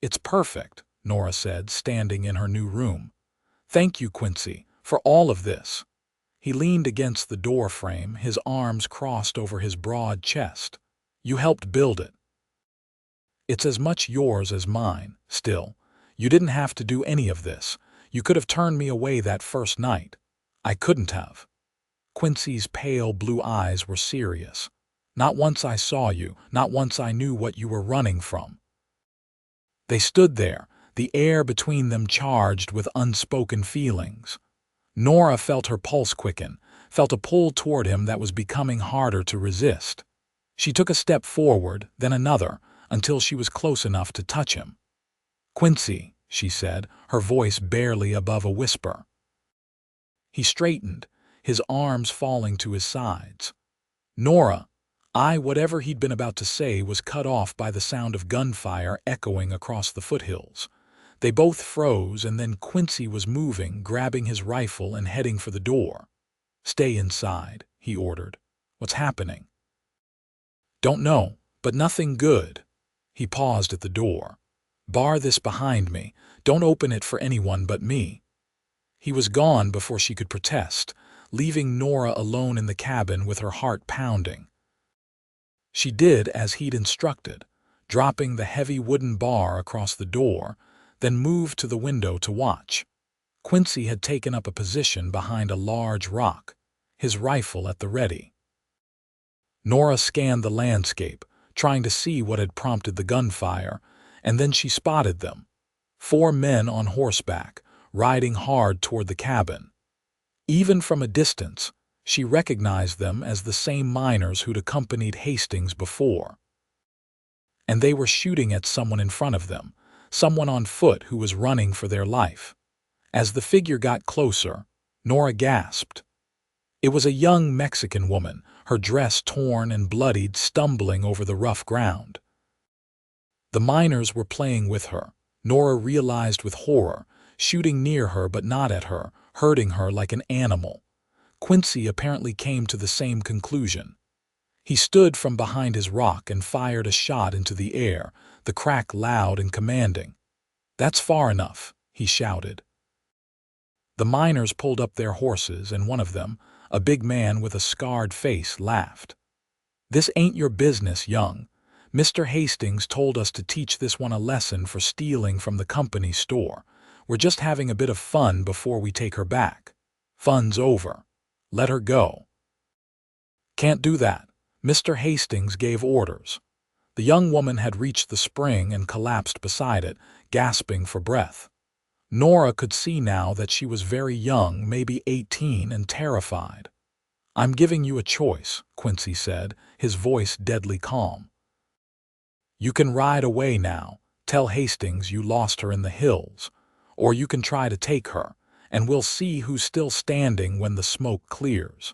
"It's perfect," Nora said, standing in her new room. "Thank you, Quincy, for all of this." He leaned against the door frame, his arms crossed over his broad chest. "You helped build it. It's as much yours as mine, still. You didn't have to do any of this. You could have turned me away that first night. I couldn't have." Quincy's pale blue eyes were serious. "Not once I saw you, not once I knew what you were running from." They stood there, the air between them charged with unspoken feelings. Nora felt her pulse quicken, felt a pull toward him that was becoming harder to resist. She took a step forward, then another, until she was close enough to touch him. "Quincy," she said, her voice barely above a whisper. He straightened, his arms falling to his sides. "Nora," whatever he'd been about to say was cut off by the sound of gunfire echoing across the foothills. They both froze, and then Quincy was moving, grabbing his rifle and heading for the door. "Stay inside," he ordered. "What's happening?" "Don't know, but nothing good." He paused at the door. "Bar this behind me. Don't open it for anyone but me." He was gone before she could protest, leaving Nora alone in the cabin with her heart pounding. She did as he'd instructed, dropping the heavy wooden bar across the door, then moved to the window to watch. Quincy had taken up a position behind a large rock, his rifle at the ready. Nora scanned the landscape, trying to see what had prompted the gunfire, and then she spotted them. 4 men on horseback, riding hard toward the cabin. Even from a distance, she recognized them as the same miners who'd accompanied Hastings before. And they were shooting at someone in front of them, someone on foot who was running for their life. As the figure got closer, Nora gasped. It was a young Mexican woman, her dress torn and bloodied, stumbling over the rough ground. The miners were playing with her, Nora realized with horror, shooting near her but not at her, hurting her like an animal. Quincy apparently came to the same conclusion. He stood from behind his rock and fired a shot into the air, the crack loud and commanding. "That's far enough," he shouted. The miners pulled up their horses, and one of them, a big man with a scarred face, laughed. "This ain't your business, Young. Mr. Hastings told us to teach this one a lesson for stealing from the company store. We're just having a bit of fun before we take her back. Fun's over. Let her go." "Can't do that. Mr. Hastings gave orders." The young woman had reached the spring and collapsed beside it, gasping for breath. Nora could see now that she was very young, maybe 18, and terrified. "I'm giving you a choice," Quincy said, his voice deadly calm. "You can ride away now, tell Hastings you lost her in the hills, or you can try to take her, and we'll see who's still standing when the smoke clears."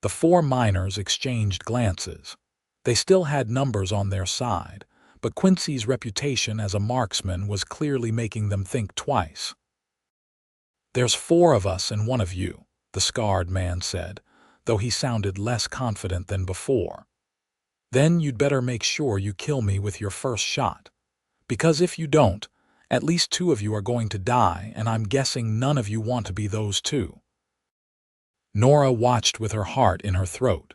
The 4 miners exchanged glances. They still had numbers on their side, but Quincy's reputation as a marksman was clearly making them think twice. "There's 4 of us and 1 of you," the scarred man said, though he sounded less confident than before. Then you'd better make sure you kill me with your first shot. Because if you don't, at least 2 of you are going to die, and I'm guessing none of you want to be those 2. Nora watched with her heart in her throat.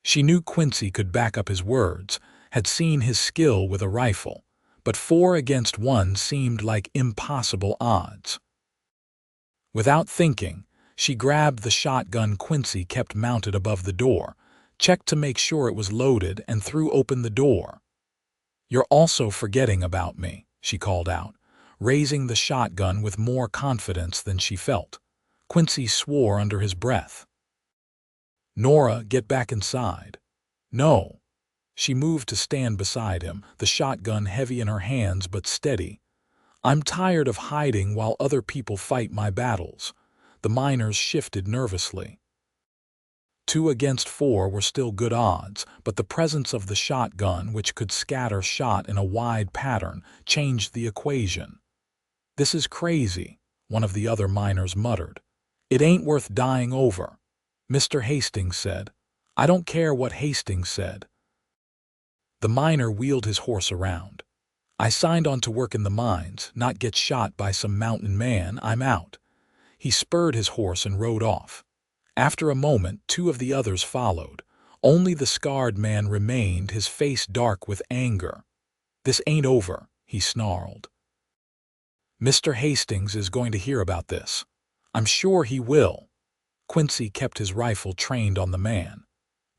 She knew Quincy could back up his words, had seen his skill with a rifle, but 4 against 1 seemed like impossible odds. Without thinking, she grabbed the shotgun Quincy kept mounted above the door, checked to make sure it was loaded, and threw open the door. "You're also forgetting about me," she called out, raising the shotgun with more confidence than she felt. Quincy swore under his breath. "Nora, get back inside." "No." She moved to stand beside him, the shotgun heavy in her hands but steady. "I'm tired of hiding while other people fight my battles." The miners shifted nervously. 2 against 4 were still good odds, but the presence of the shotgun, which could scatter shot in a wide pattern, changed the equation. "This is crazy," one of the other miners muttered. "It ain't worth dying over," Mr. Hastings said. "I don't care what Hastings said." The miner wheeled his horse around. "I signed on to work in the mines, not get shot by some mountain man. I'm out." He spurred his horse and rode off. After a moment, 2 of the others followed. Only the scarred man remained, his face dark with anger. "This ain't over," he snarled. "Mr. Hastings is going to hear about this." "I'm sure he will." Quincy kept his rifle trained on the man.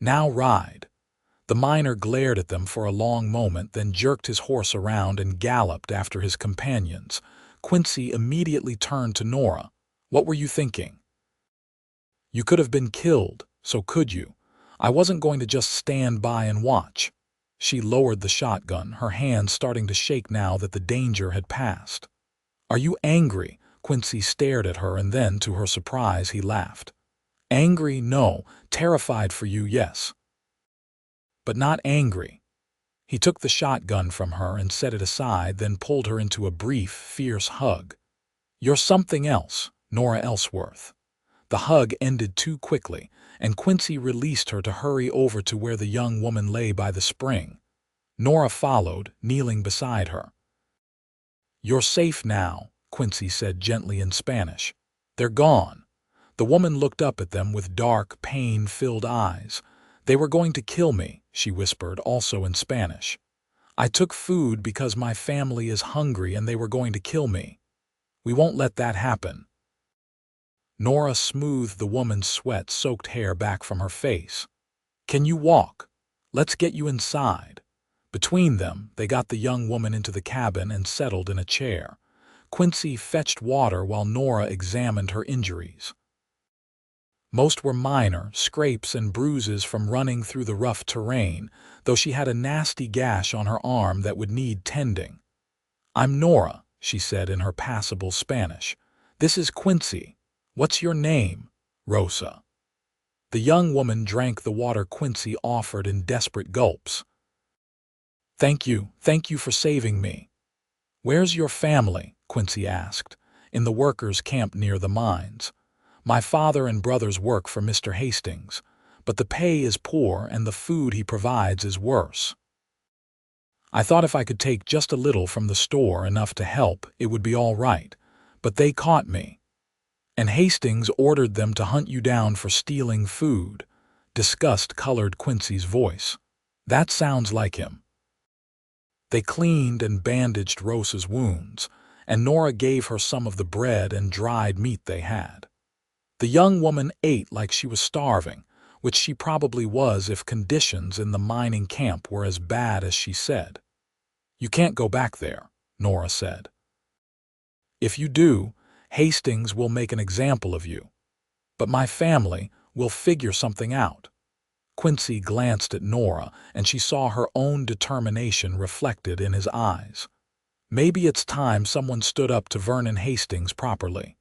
"Now ride." The miner glared at them for a long moment, then jerked his horse around and galloped after his companions. Quincy immediately turned to Nora. "What were you thinking?" "You could have been killed, so could you? I wasn't going to just stand by and watch." She lowered the shotgun, her hands starting to shake now that the danger had passed. "Are you angry?" Quincy stared at her, and then, to her surprise, he laughed. "Angry, no. Terrified for you, yes. But not angry." He took the shotgun from her and set it aside, then pulled her into a brief, fierce hug. "You're something else, Nora Ellsworth." The hug ended too quickly, and Quincy released her to hurry over to where the young woman lay by the spring. Nora followed, kneeling beside her. "You're safe now," Quincy said gently in Spanish. "They're gone." The woman looked up at them with dark, pain-filled eyes. "They were going to kill me," she whispered, also in Spanish. "I took food because my family is hungry and they were going to kill me. We won't let that happen." Nora smoothed the woman's sweat-soaked hair back from her face. "Can you walk? Let's get you inside." Between them, they got the young woman into the cabin and settled in a chair. Quincy fetched water while Nora examined her injuries. Most were minor, scrapes and bruises from running through the rough terrain, though she had a nasty gash on her arm that would need tending. "I'm Nora," she said in her passable Spanish. "This is Quincy. What's your name?" "Rosa." The young woman drank the water Quincy offered in desperate gulps. Thank you for saving me." "Where's your family?" Quincy asked. "In the workers' camp near the mines. My father and brothers work for Mr. Hastings, but the pay is poor and the food he provides is worse. I thought if I could take just a little from the store, enough to help, it would be all right, but they caught me. And Hastings ordered them to hunt you down for stealing food." Disgust colored Quincy's voice. "That sounds like him." They cleaned and bandaged Rosa's wounds, and Nora gave her some of the bread and dried meat they had. The young woman ate like she was starving, which she probably was if conditions in the mining camp were as bad as she said. "You can't go back there," Nora said. "If you do, Hastings will make an example of you. But my family will figure something out." Quincy glanced at Nora, and she saw her own determination reflected in his eyes. Maybe it's time someone stood up to Vernon Hastings properly.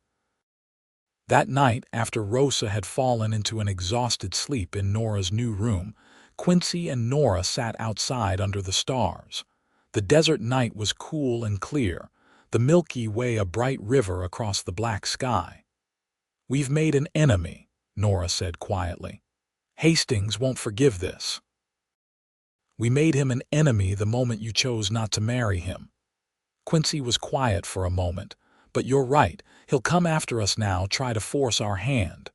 That night, after Rosa had fallen into an exhausted sleep in Nora's new room, Quincy and Nora sat outside under the stars. The desert night was cool and clear, the Milky Way a bright river across the black sky. "We've made an enemy," Nora said quietly. "Hastings won't forgive this." We made him an enemy the moment you chose not to marry him." Quincy was quiet for a moment. "But you're right. He'll come after us now, try to force our hand.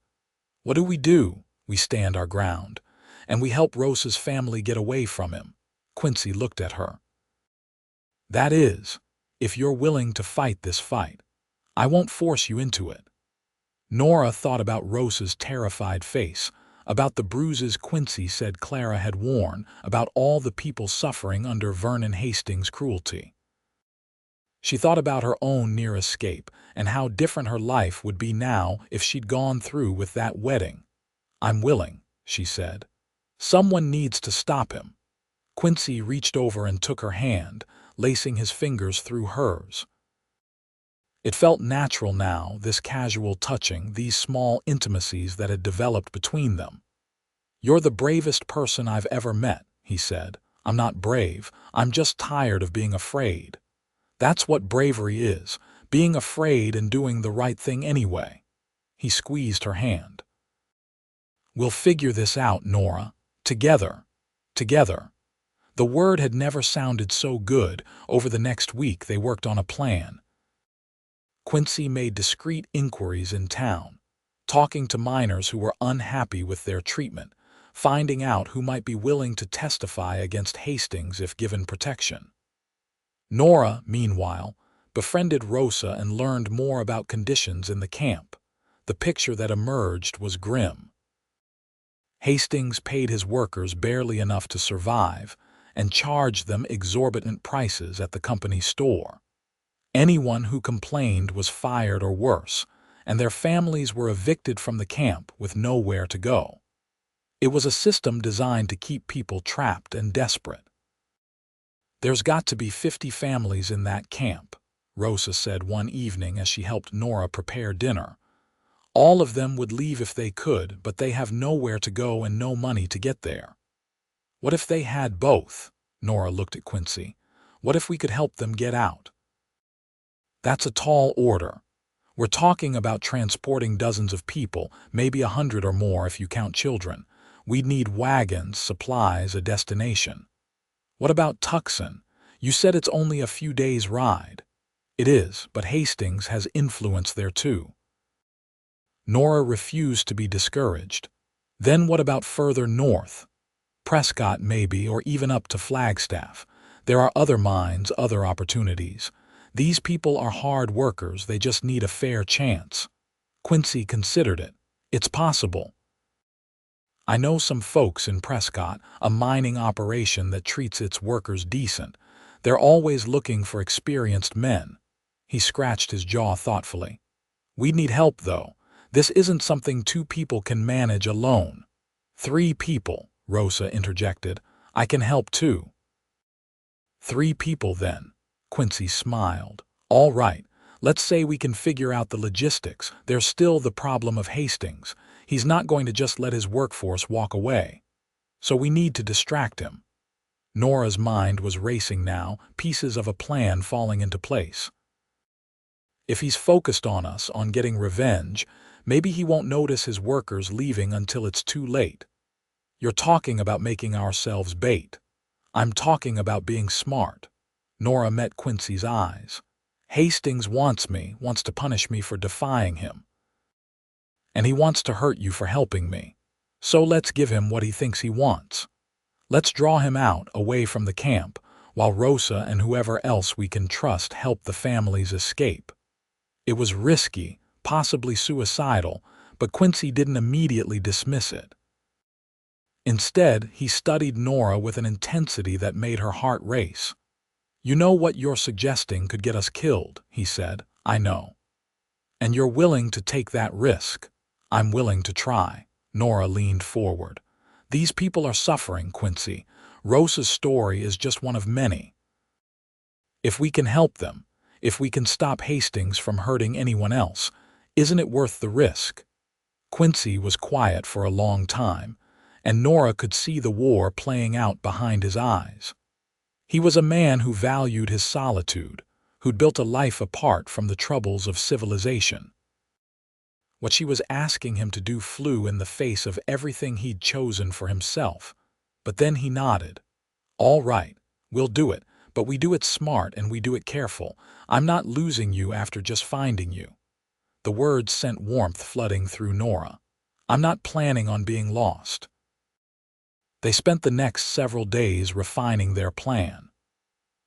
What do? We stand our ground. And we help Rosa's family get away from him." Quincy looked at her. "That is, if you're willing to fight this fight. I won't force you into it." Nora thought about Rosa's terrified face, about the bruises Quincy said Clara had worn, about all the people suffering under Vernon Hastings' cruelty. She thought about her own near escape and how different her life would be now if she'd gone through with that wedding. "I'm willing," she said. "Someone needs to stop him." Quincy reached over and took her hand, lacing his fingers through hers. It felt natural now, this casual touching, these small intimacies that had developed between them. "You're the bravest person I've ever met," he said. "I'm not brave, I'm just tired of being afraid. That's what bravery is, being afraid and doing the right thing anyway." He squeezed her hand. "We'll figure this out, Nora. Together. Together." The word had never sounded so good. Over the next week they worked on a plan. Quincy made discreet inquiries in town, talking to miners who were unhappy with their treatment, finding out who might be willing to testify against Hastings if given protection. Nora, meanwhile, befriended Rosa and learned more about conditions in the camp. The picture that emerged was grim. Hastings paid his workers barely enough to survive and charged them exorbitant prices at the company store. Anyone who complained was fired or worse, and their families were evicted from the camp with nowhere to go. It was a system designed to keep people trapped and desperate. "There's got to be 50 families in that camp," Rosa said one evening as she helped Nora prepare dinner. "All of them would leave if they could, but they have nowhere to go and no money to get there." "What if they had both?" Nora looked at Quincy. "What if we could help them get out?" "That's a tall order. We're talking about transporting dozens of people, maybe 100 or more if you count children. We'd need wagons, supplies, a destination." "What about Tucson? You said it's only a few days' ride." "It is, but Hastings has influence there too." Nora refused to be discouraged. "Then what about further north? Prescott maybe, or even up to Flagstaff. There are other mines, other opportunities. These people are hard workers, they just need a fair chance." Quincy considered it. "It's possible. I know some folks in Prescott, a mining operation that treats its workers decent. They're always looking for experienced men." He scratched his jaw thoughtfully. "We'd need help, though. This isn't something 2 people can manage alone." "3 people," Rosa interjected. "I can help too." "3 people, then." Quincy smiled. "All right, let's say we can figure out the logistics. There's still the problem of Hastings. He's not going to just let his workforce walk away. So we need to distract him." Nora's mind was racing now, pieces of a plan falling into place. "If he's focused on us, on getting revenge, maybe he won't notice his workers leaving until it's too late." "You're talking about making ourselves bait." "I'm talking about being smart." Nora met Quincy's eyes. "Hastings wants to punish me for defying him. And he wants to hurt you for helping me. So let's give him what he thinks he wants. Let's draw him out, away from the camp, while Rosa and whoever else we can trust help the families escape." It was risky, possibly suicidal, but Quincy didn't immediately dismiss it. Instead, he studied Nora with an intensity that made her heart race. "You know what you're suggesting could get us killed," he said. "I know. And you're willing to take that risk." "I'm willing to try." Nora leaned forward. "These people are suffering, Quincy. Rosa's story is just one of many. If we can help them, if we can stop Hastings from hurting anyone else, isn't it worth the risk?" Quincy was quiet for a long time, and Nora could see the war playing out behind his eyes. He was a man who valued his solitude, who'd built a life apart from the troubles of civilization. What she was asking him to do flew in the face of everything he'd chosen for himself, but then he nodded. All right, we'll do it, but we do it smart and we do it careful. I'm not losing you after just finding you." The words sent warmth flooding through Nora. "I'm not planning on being lost." They spent the next several days refining their plan.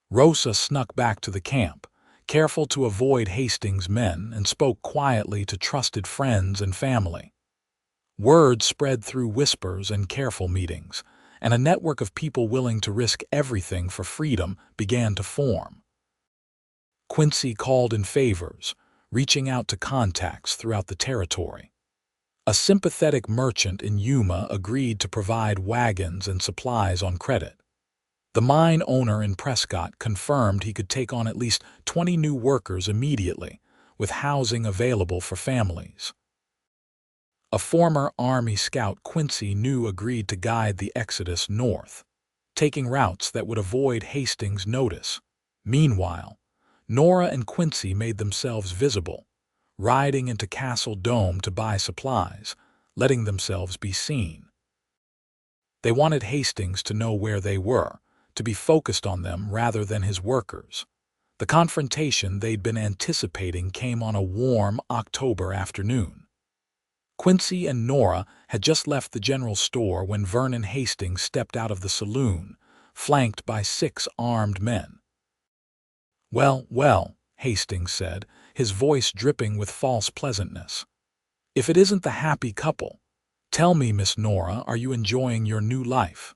Rosa snuck back to the camp, careful to avoid Hastings' men, and spoke quietly to trusted friends and family. Word spread through whispers and careful meetings, and a network of people willing to risk everything for freedom began to form. Quincy called in favors, reaching out to contacts throughout the territory. A sympathetic merchant in Yuma agreed to provide wagons and supplies on credit. The mine owner in Prescott confirmed he could take on at least 20 new workers immediately, with housing available for families. A former Army scout Quincy knew agreed to guide the exodus north, taking routes that would avoid Hastings' notice. Meanwhile, Nora and Quincy made themselves visible, riding into Castle Dome to buy supplies, letting themselves be seen. They wanted Hastings to know where they were, to be focused on them rather than his workers. The confrontation they'd been anticipating came on a warm October afternoon. Quincy and Nora had just left the general store when Vernon Hastings stepped out of the saloon, flanked by 6 armed men. "Well, well," Hastings said, his voice dripping with false pleasantness. "If it isn't the happy couple, tell me, Miss Nora, are you enjoying your new life?"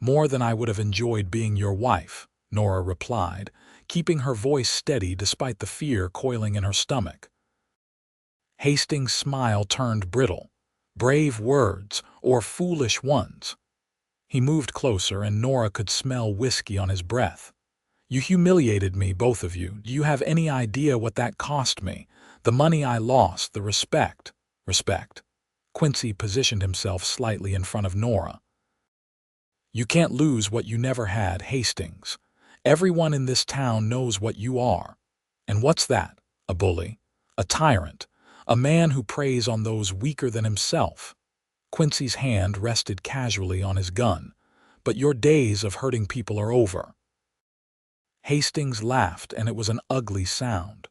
"More than I would have enjoyed being your wife," Nora replied, keeping her voice steady despite the fear coiling in her stomach. Hastings' smile turned brittle. Brave words, or foolish ones? He moved closer, and Nora could smell whiskey on his breath. "You humiliated me, both of you. Do you have any idea what that cost me? The money I lost, the respect." "Respect." Quincy positioned himself slightly in front of Nora. "You can't lose what you never had, Hastings. Everyone in this town knows what you are. And what's that? A bully? A tyrant? A man who preys on those weaker than himself." Quincy's hand rested casually on his gun. "But your days of hurting people are over." Hastings laughed, and it was an ugly sound.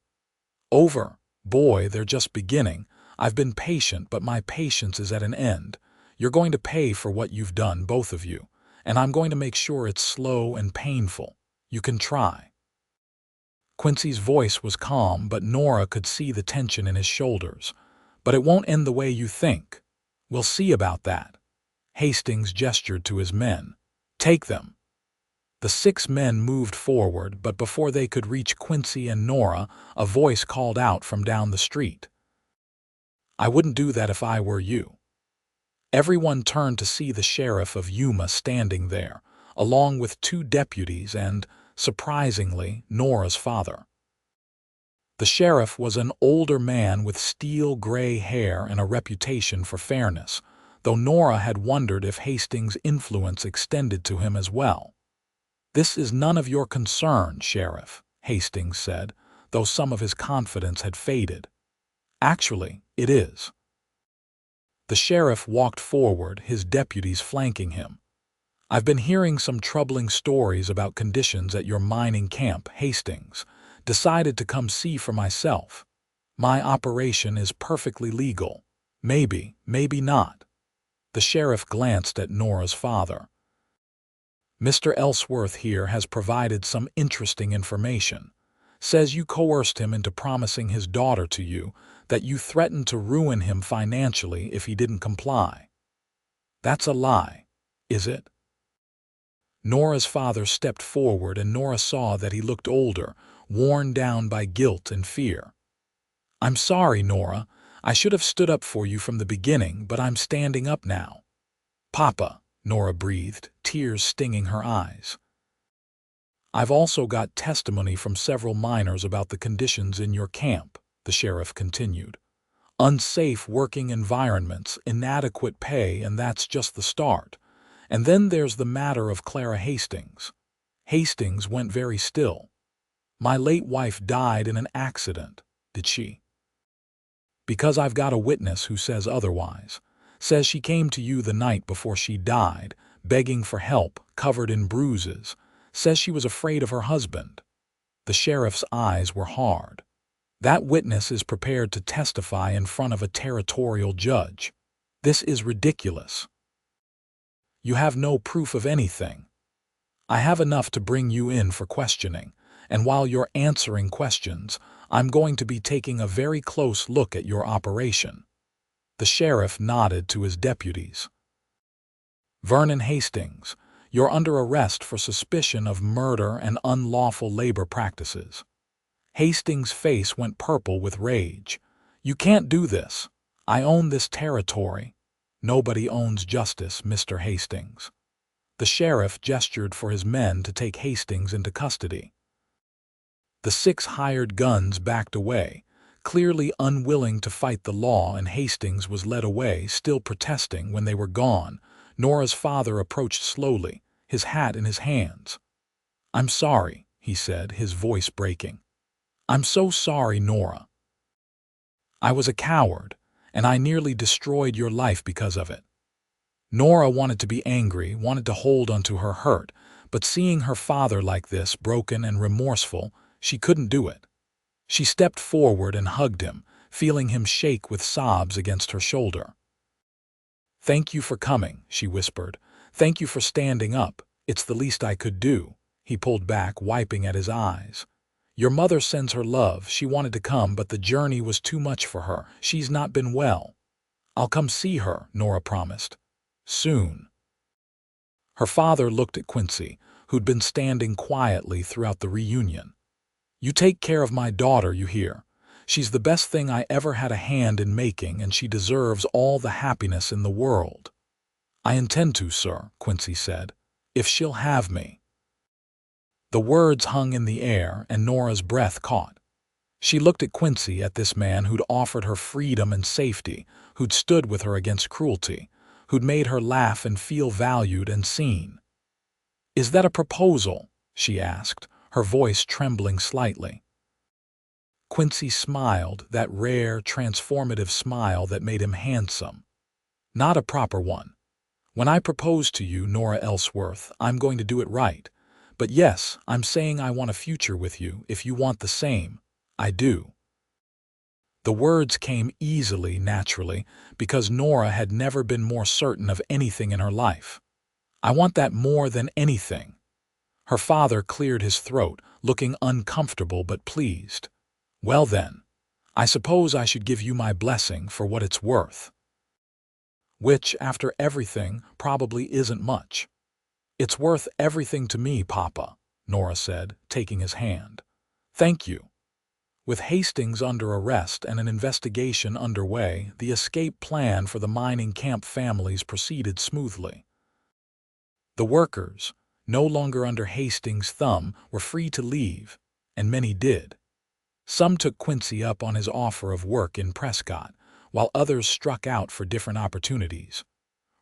"Over? Boy, they're just beginning. I've been patient, but my patience is at an end. You're going to pay for what you've done, both of you, and I'm going to make sure it's slow and painful. You can try." Quincy's voice was calm, but Nora could see the tension in his shoulders. "But it won't end the way you think." "We'll see about that." Hastings gestured to his men. "Take them." The 6 men moved forward, but before they could reach Quincy and Nora, a voice called out from down the street. "I wouldn't do that if I were you." Everyone turned to see the sheriff of Yuma standing there, along with 2 deputies and, surprisingly, Nora's father. The sheriff was an older man with steel-gray hair and a reputation for fairness, though Nora had wondered if Hastings' influence extended to him as well. "This is none of your concern, Sheriff," Hastings said, though some of his confidence had faded. "Actually, it is." The sheriff walked forward, his deputies flanking him. "I've been hearing some troubling stories about conditions at your mining camp, Hastings. Decided to come see for myself. My operation is perfectly legal. Maybe, maybe not." The sheriff glanced at Nora's father. "Mr. Ellsworth here has provided some interesting information. Says you coerced him into promising his daughter to you, that you threatened to ruin him financially if he didn't comply. That's a lie, is it?" Nora's father stepped forward, and Nora saw that he looked older, worn down by guilt and fear. "I'm sorry, Nora. I should have stood up for you from the beginning, but I'm standing up now." "Papa," Nora breathed, tears stinging her eyes. "I've also got testimony from several miners about the conditions in your camp," the sheriff continued. "Unsafe working environments, inadequate pay, and that's just the start. And then there's the matter of Clara Hastings." Hastings went very still. "My late wife died in an accident, did she?" "Because I've got a witness who says otherwise. Says she came to you the night before she died, begging for help, covered in bruises, says she was afraid of her husband. The sheriff's eyes were hard. That witness is prepared to testify in front of a territorial judge. This is ridiculous. You have no proof of anything. I have enough to bring you in for questioning, and while you're answering questions, I'm going to be taking a very close look at your operation. The sheriff nodded to his deputies. Vernon Hastings, you're under arrest for suspicion of murder and unlawful labor practices. Hastings' face went purple with rage. You can't do this. I own this territory. Nobody owns justice, Mr. Hastings. The sheriff gestured for his men to take Hastings into custody. The 6 hired guns backed away, clearly unwilling to fight the law, and Hastings was led away, still protesting. When they were gone, Nora's father approached slowly, his hat in his hands. I'm sorry, he said, his voice breaking. I'm so sorry, Nora. I was a coward, and I nearly destroyed your life because of it. Nora wanted to be angry, wanted to hold onto her hurt, but seeing her father like this, broken and remorseful, she couldn't do it. She stepped forward and hugged him, feeling him shake with sobs against her shoulder. Thank you for coming, she whispered. Thank you for standing up. It's the least I could do. He pulled back, wiping at his eyes. Your mother sends her love. She wanted to come, but the journey was too much for her. She's not been well. I'll come see her, Nora promised. Soon. Her father looked at Quincy, who'd been standing quietly throughout the reunion. You take care of my daughter, you hear? She's the best thing I ever had a hand in making, and she deserves all the happiness in the world. I intend to, sir, Quincy said, if she'll have me. The words hung in the air, and Nora's breath caught. She looked at Quincy, at this man who'd offered her freedom and safety, who'd stood with her against cruelty, who'd made her laugh and feel valued and seen. Is that a proposal? She asked, her voice trembling slightly. Quincy smiled, that rare, transformative smile that made him handsome. Not a proper one. When I propose to you, Nora Ellsworth, I'm going to do it right. But yes, I'm saying I want a future with you. If you want the same, I do. The words came easily, naturally, because Nora had never been more certain of anything in her life. I want that more than anything. Her father cleared his throat, looking uncomfortable but pleased. Well then, I suppose I should give you my blessing for what it's worth. Which, after everything, probably isn't much. It's worth everything to me, Papa, Nora said, taking his hand. Thank you. With Hastings under arrest and an investigation underway, the escape plan for the mining camp families proceeded smoothly. The workers, no longer under Hastings' thumb, were free to leave, and many did. Some took Quincy up on his offer of work in Prescott, while others struck out for different opportunities.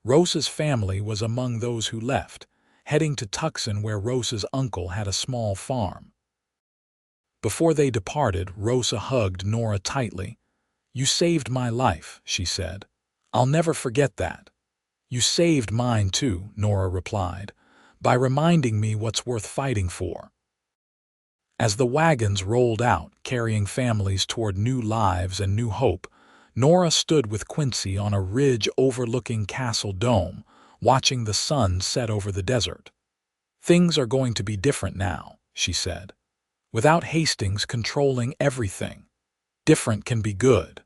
Rosa's family was among those who left, heading to Tucson, where Rosa's uncle had a small farm. Before they departed, Rosa hugged Nora tightly. You saved my life, she said. I'll never forget that. You saved mine too, Nora replied, by reminding me what's worth fighting for. As the wagons rolled out, carrying families toward new lives and new hope, Nora stood with Quincy on a ridge overlooking Castle Dome, watching the sun set over the desert. Things are going to be different now, she said. Without Hastings controlling everything, different can be good.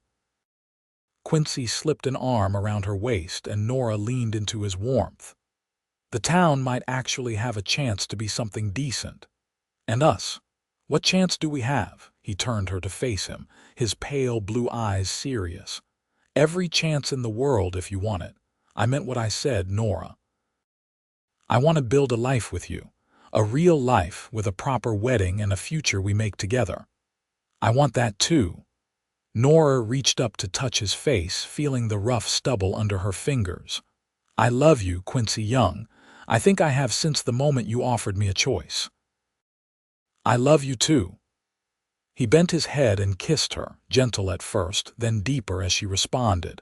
Quincy slipped an arm around her waist, and Nora leaned into his warmth. The town might actually have a chance to be something decent. And us? What chance do we have? He turned her to face him, his pale blue eyes serious. Every chance in the world if you want it. I meant what I said, Nora. I want to build a life with you. A real life with a proper wedding and a future we make together. I want that too. Nora reached up to touch his face, feeling the rough stubble under her fingers. I love you, Quincy Young. I think I have since the moment you offered me a choice. I love you too. He bent his head and kissed her, gentle at first, then deeper as she responded.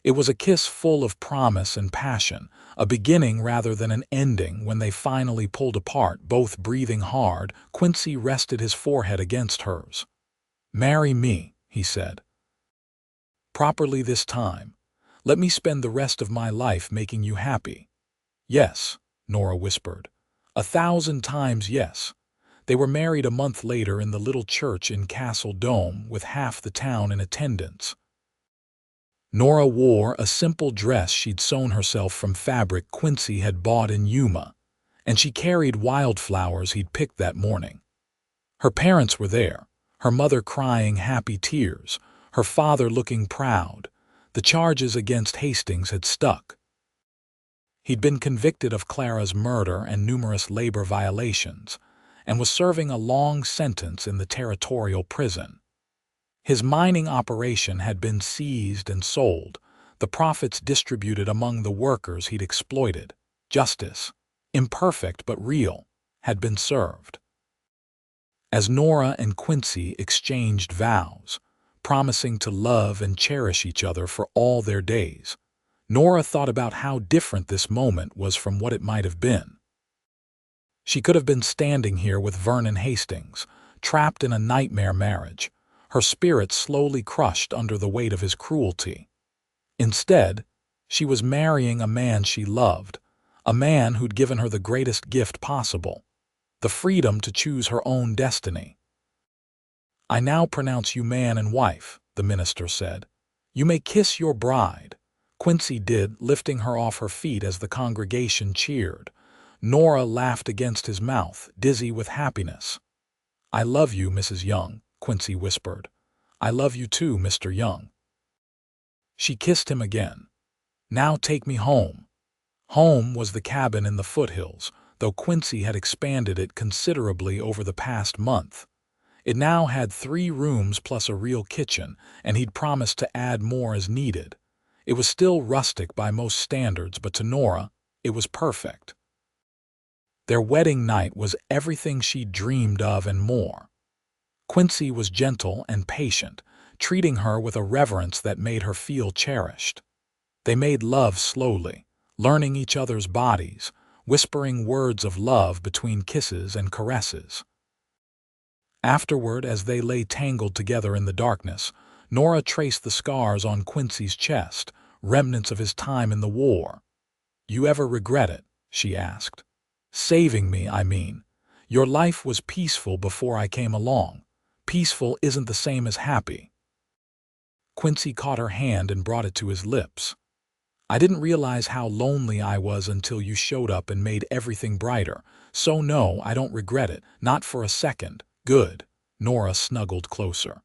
It was a kiss full of promise and passion, a beginning rather than an ending. When they finally pulled apart, both breathing hard, Quincy rested his forehead against hers. "Marry me," he said. "Properly this time. Let me spend the rest of my life making you happy." "Yes," Nora whispered. 1,000 times yes. They were married a month later in the little church in Castle Dome, with half the town in attendance. Nora wore a simple dress she'd sewn herself from fabric Quincy had bought in Yuma, and she carried wildflowers he'd picked that morning. Her parents were there, her mother crying happy tears, her father looking proud. The charges against Hastings had stuck. He'd been convicted of Clara's murder and numerous labor violations, and was serving a long sentence in the territorial prison. His mining operation had been seized and sold, the profits distributed among the workers he'd exploited. Justice, imperfect but real, had been served. As Nora and Quincy exchanged vows, promising to love and cherish each other for all their days, Nora thought about how different this moment was from what it might have been. She could have been standing here with Vernon Hastings, trapped in a nightmare marriage, her spirit slowly crushed under the weight of his cruelty. Instead, she was marrying a man she loved, a man who'd given her the greatest gift possible, the freedom to choose her own destiny. "I now pronounce you man and wife," the minister said. "You may kiss your bride." Quincy did, lifting her off her feet as the congregation cheered. Nora laughed against his mouth, dizzy with happiness. "I love you, Mrs. Young," Quincy whispered. "I love you too, Mr. Young." She kissed him again. "Now take me home." Home was the cabin in the foothills, though Quincy had expanded it considerably over the past month. It now had 3 rooms plus a real kitchen, and he'd promised to add more as needed. It was still rustic by most standards, but to Nora, it was perfect. Their wedding night was everything she'd dreamed of and more. Quincy was gentle and patient, treating her with a reverence that made her feel cherished. They made love slowly, learning each other's bodies, whispering words of love between kisses and caresses. Afterward, as they lay tangled together in the darkness, Nora traced the scars on Quincy's chest, remnants of his time in the war. "You ever regret it?" she asked. "Saving me, I mean. Your life was peaceful before I came along. Peaceful isn't the same as happy." Quincy caught her hand and brought it to his lips. "I didn't realize how lonely I was until you showed up and made everything brighter. So no, I don't regret it, not for a second." "Good." Nora snuggled closer.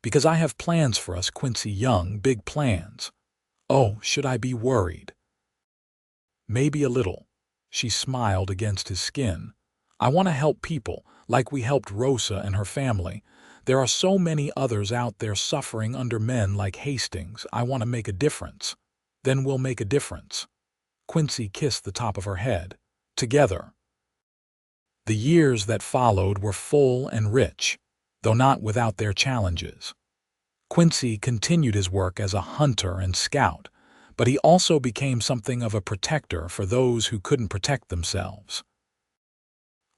"Because I have plans for us, Quincy Young, big plans." "Oh, should I be worried?" "Maybe a little." She smiled against his skin. "I want to help people, like we helped Rosa and her family. There are so many others out there suffering under men like Hastings. I want to make a difference." "Then we'll make a difference." Quincy kissed the top of her head. "Together." The years that followed were full and rich, though not without their challenges. Quincy continued his work as a hunter and scout, but he also became something of a protector for those who couldn't protect themselves.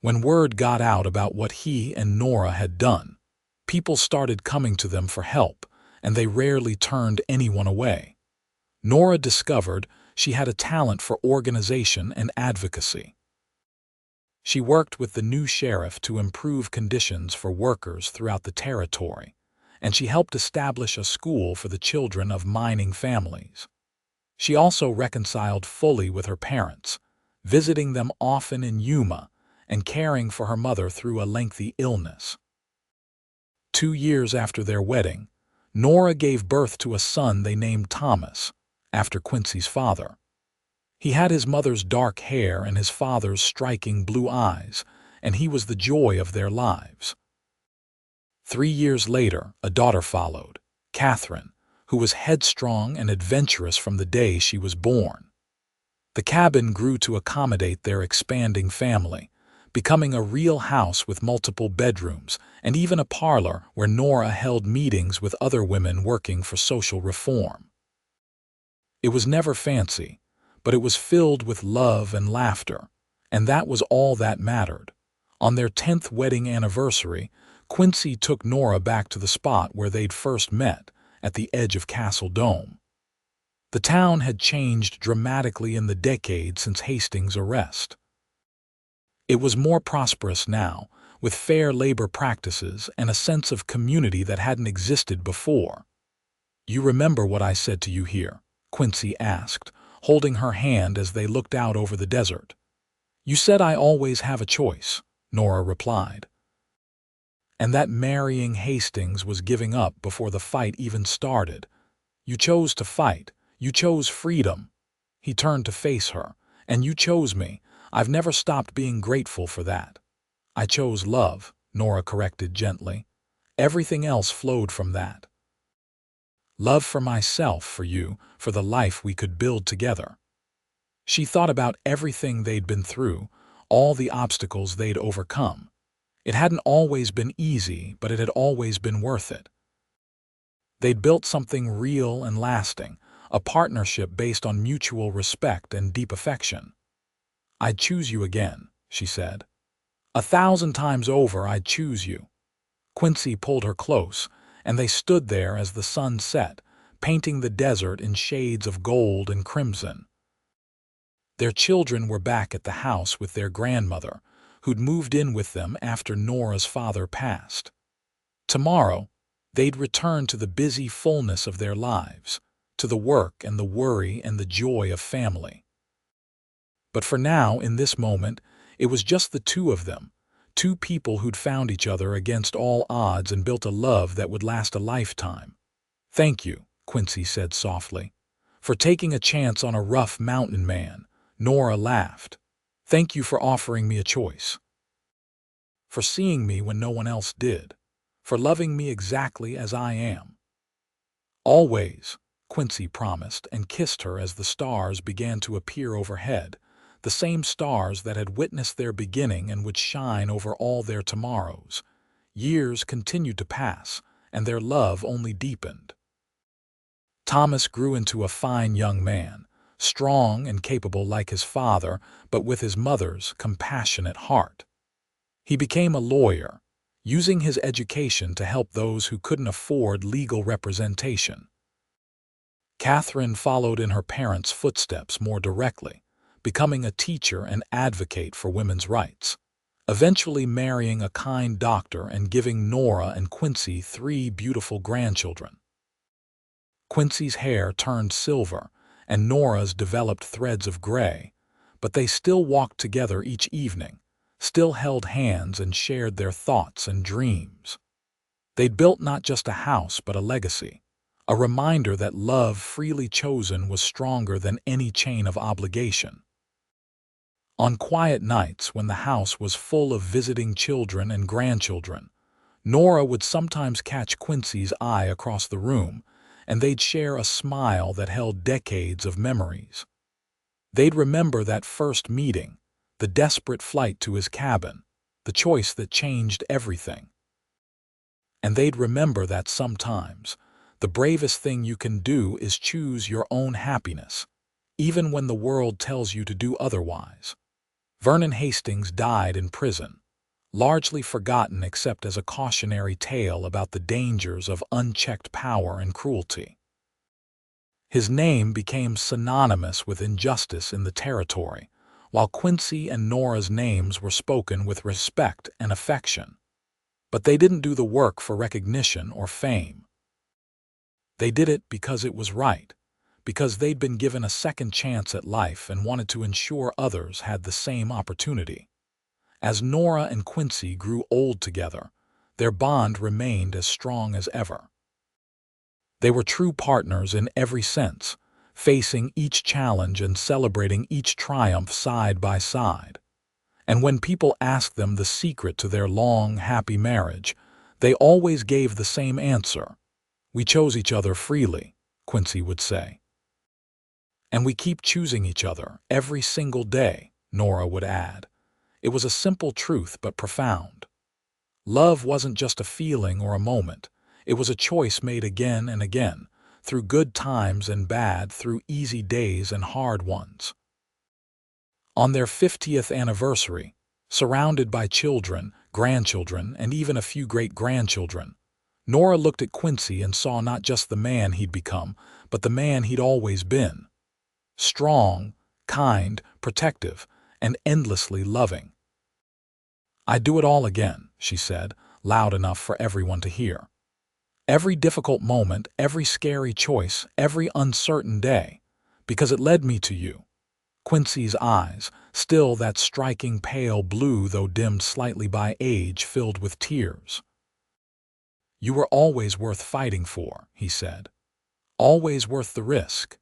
When word got out about what he and Nora had done, people started coming to them for help, and they rarely turned anyone away. Nora discovered she had a talent for organization and advocacy. She worked with the new sheriff to improve conditions for workers throughout the territory, and she helped establish a school for the children of mining families. She also reconciled fully with her parents, visiting them often in Yuma and caring for her mother through a lengthy illness. 2 years after their wedding, Nora gave birth to a son they named Thomas, after Quincy's father. He had his mother's dark hair and his father's striking blue eyes, and he was the joy of their lives. 3 years later, a daughter followed, Catherine, who was headstrong and adventurous from the day she was born. The cabin grew to accommodate their expanding family, becoming a real house with multiple bedrooms and even a parlor where Nora held meetings with other women working for social reform. It was never fancy, but it was filled with love and laughter, and that was all that mattered. On their 10th wedding anniversary, Quincy took Nora back to the spot where they'd first met, at the edge of Castle Dome. The town had changed dramatically in the decade since Hastings' arrest. It was more prosperous now, with fair labor practices and a sense of community that hadn't existed before. "You remember what I said to you here?" Quincy asked, holding her hand as they looked out over the desert. "You said I always have a choice," Nora replied. "And that marrying Hastings was giving up before the fight even started. You chose to fight. You chose freedom." He turned to face her. "And you chose me. I've never stopped being grateful for that." "I chose love," Nora corrected gently. "Everything else flowed from that. Love for myself, for you, for the life we could build together." She thought about everything they'd been through, all the obstacles they'd overcome. It hadn't always been easy, but it had always been worth it. They'd built something real and lasting, a partnership based on mutual respect and deep affection. "I'd choose you again," she said. "1,000 times over I'd choose you." Quincy pulled her close, and they stood there as the sun set, painting the desert in shades of gold and crimson. Their children were back at the house with their grandmother, who'd moved in with them after Nora's father passed. Tomorrow, they'd return to the busy fullness of their lives, to the work and the worry and the joy of family. But for now, in this moment, it was just the two of them, two people who'd found each other against all odds and built a love that would last a lifetime. "Thank you," Quincy said softly, "for taking a chance on a rough mountain man." Nora laughed. "Thank you for offering me a choice. For seeing me when no one else did. For loving me exactly as I am." "Always," Quincy promised and kissed her as the stars began to appear overhead, the same stars that had witnessed their beginning and would shine over all their tomorrows. Years continued to pass, and their love only deepened. Thomas grew into a fine young man, strong and capable like his father, but with his mother's compassionate heart. He became a lawyer, using his education to help those who couldn't afford legal representation. Catherine followed in her parents' footsteps more directly, becoming a teacher and advocate for women's rights, eventually marrying a kind doctor and giving Nora and Quincy 3 beautiful grandchildren. Quincy's hair turned silver, and Nora's developed threads of gray, but they still walked together each evening, still held hands and shared their thoughts and dreams. They'd built not just a house but a legacy, a reminder that love freely chosen was stronger than any chain of obligation. On quiet nights when the house was full of visiting children and grandchildren, Nora would sometimes catch Quincy's eye across the room, and they'd share a smile that held decades of memories. They'd remember that first meeting, the desperate flight to his cabin, the choice that changed everything. And they'd remember that sometimes, the bravest thing you can do is choose your own happiness, even when the world tells you to do otherwise. Vernon Hastings died in prison, largely forgotten except as a cautionary tale about the dangers of unchecked power and cruelty. His name became synonymous with injustice in the territory, while Quincy and Nora's names were spoken with respect and affection. But they didn't do the work for recognition or fame. They did it because it was right, because they'd been given a second chance at life and wanted to ensure others had the same opportunity. As Nora and Quincy grew old together, their bond remained as strong as ever. They were true partners in every sense, facing each challenge and celebrating each triumph side by side. And when people asked them the secret to their long, happy marriage, they always gave the same answer. "We chose each other freely," Quincy would say. "And we keep choosing each other every single day," Nora would add. It was a simple truth but profound. Love wasn't just a feeling or a moment. It was a choice made again and again, through good times and bad, through easy days and hard ones. On their 50th anniversary, surrounded by children, grandchildren, and even a few great-grandchildren, Nora looked at Quincy and saw not just the man he'd become, but the man he'd always been. Strong, kind, protective, and endlessly loving. "I'd do it all again," she said, loud enough for everyone to hear. "Every difficult moment, every scary choice, every uncertain day, because it led me to you." Quincy's eyes, still that striking pale blue though dimmed slightly by age, filled with tears. "You were always worth fighting for," he said. "Always worth the risk."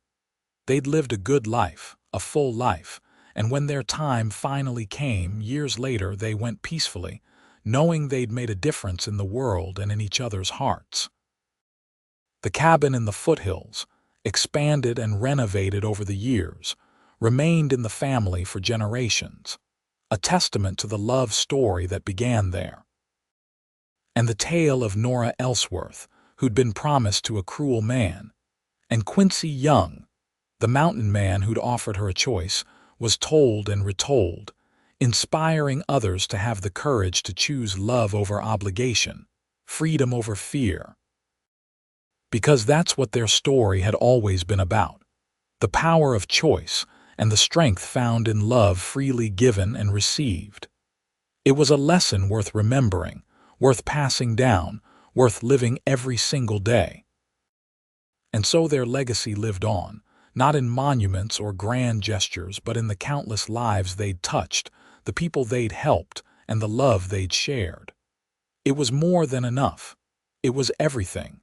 They'd lived a good life, a full life, and when their time finally came, years later, they went peacefully, knowing they'd made a difference in the world and in each other's hearts. The cabin in the foothills, expanded and renovated over the years, remained in the family for generations, a testament to the love story that began there. And the tale of Nora Ellsworth, who'd been promised to a cruel man, and Quincy Young, the mountain man who'd offered her a choice, was told and retold, inspiring others to have the courage to choose love over obligation, freedom over fear. Because that's what their story had always been about: the power of choice and the strength found in love freely given and received. It was a lesson worth remembering, worth passing down, worth living every single day. And so their legacy lived on, not in monuments or grand gestures, but in the countless lives they'd touched, the people they'd helped, and the love they'd shared. It was more than enough. It was everything.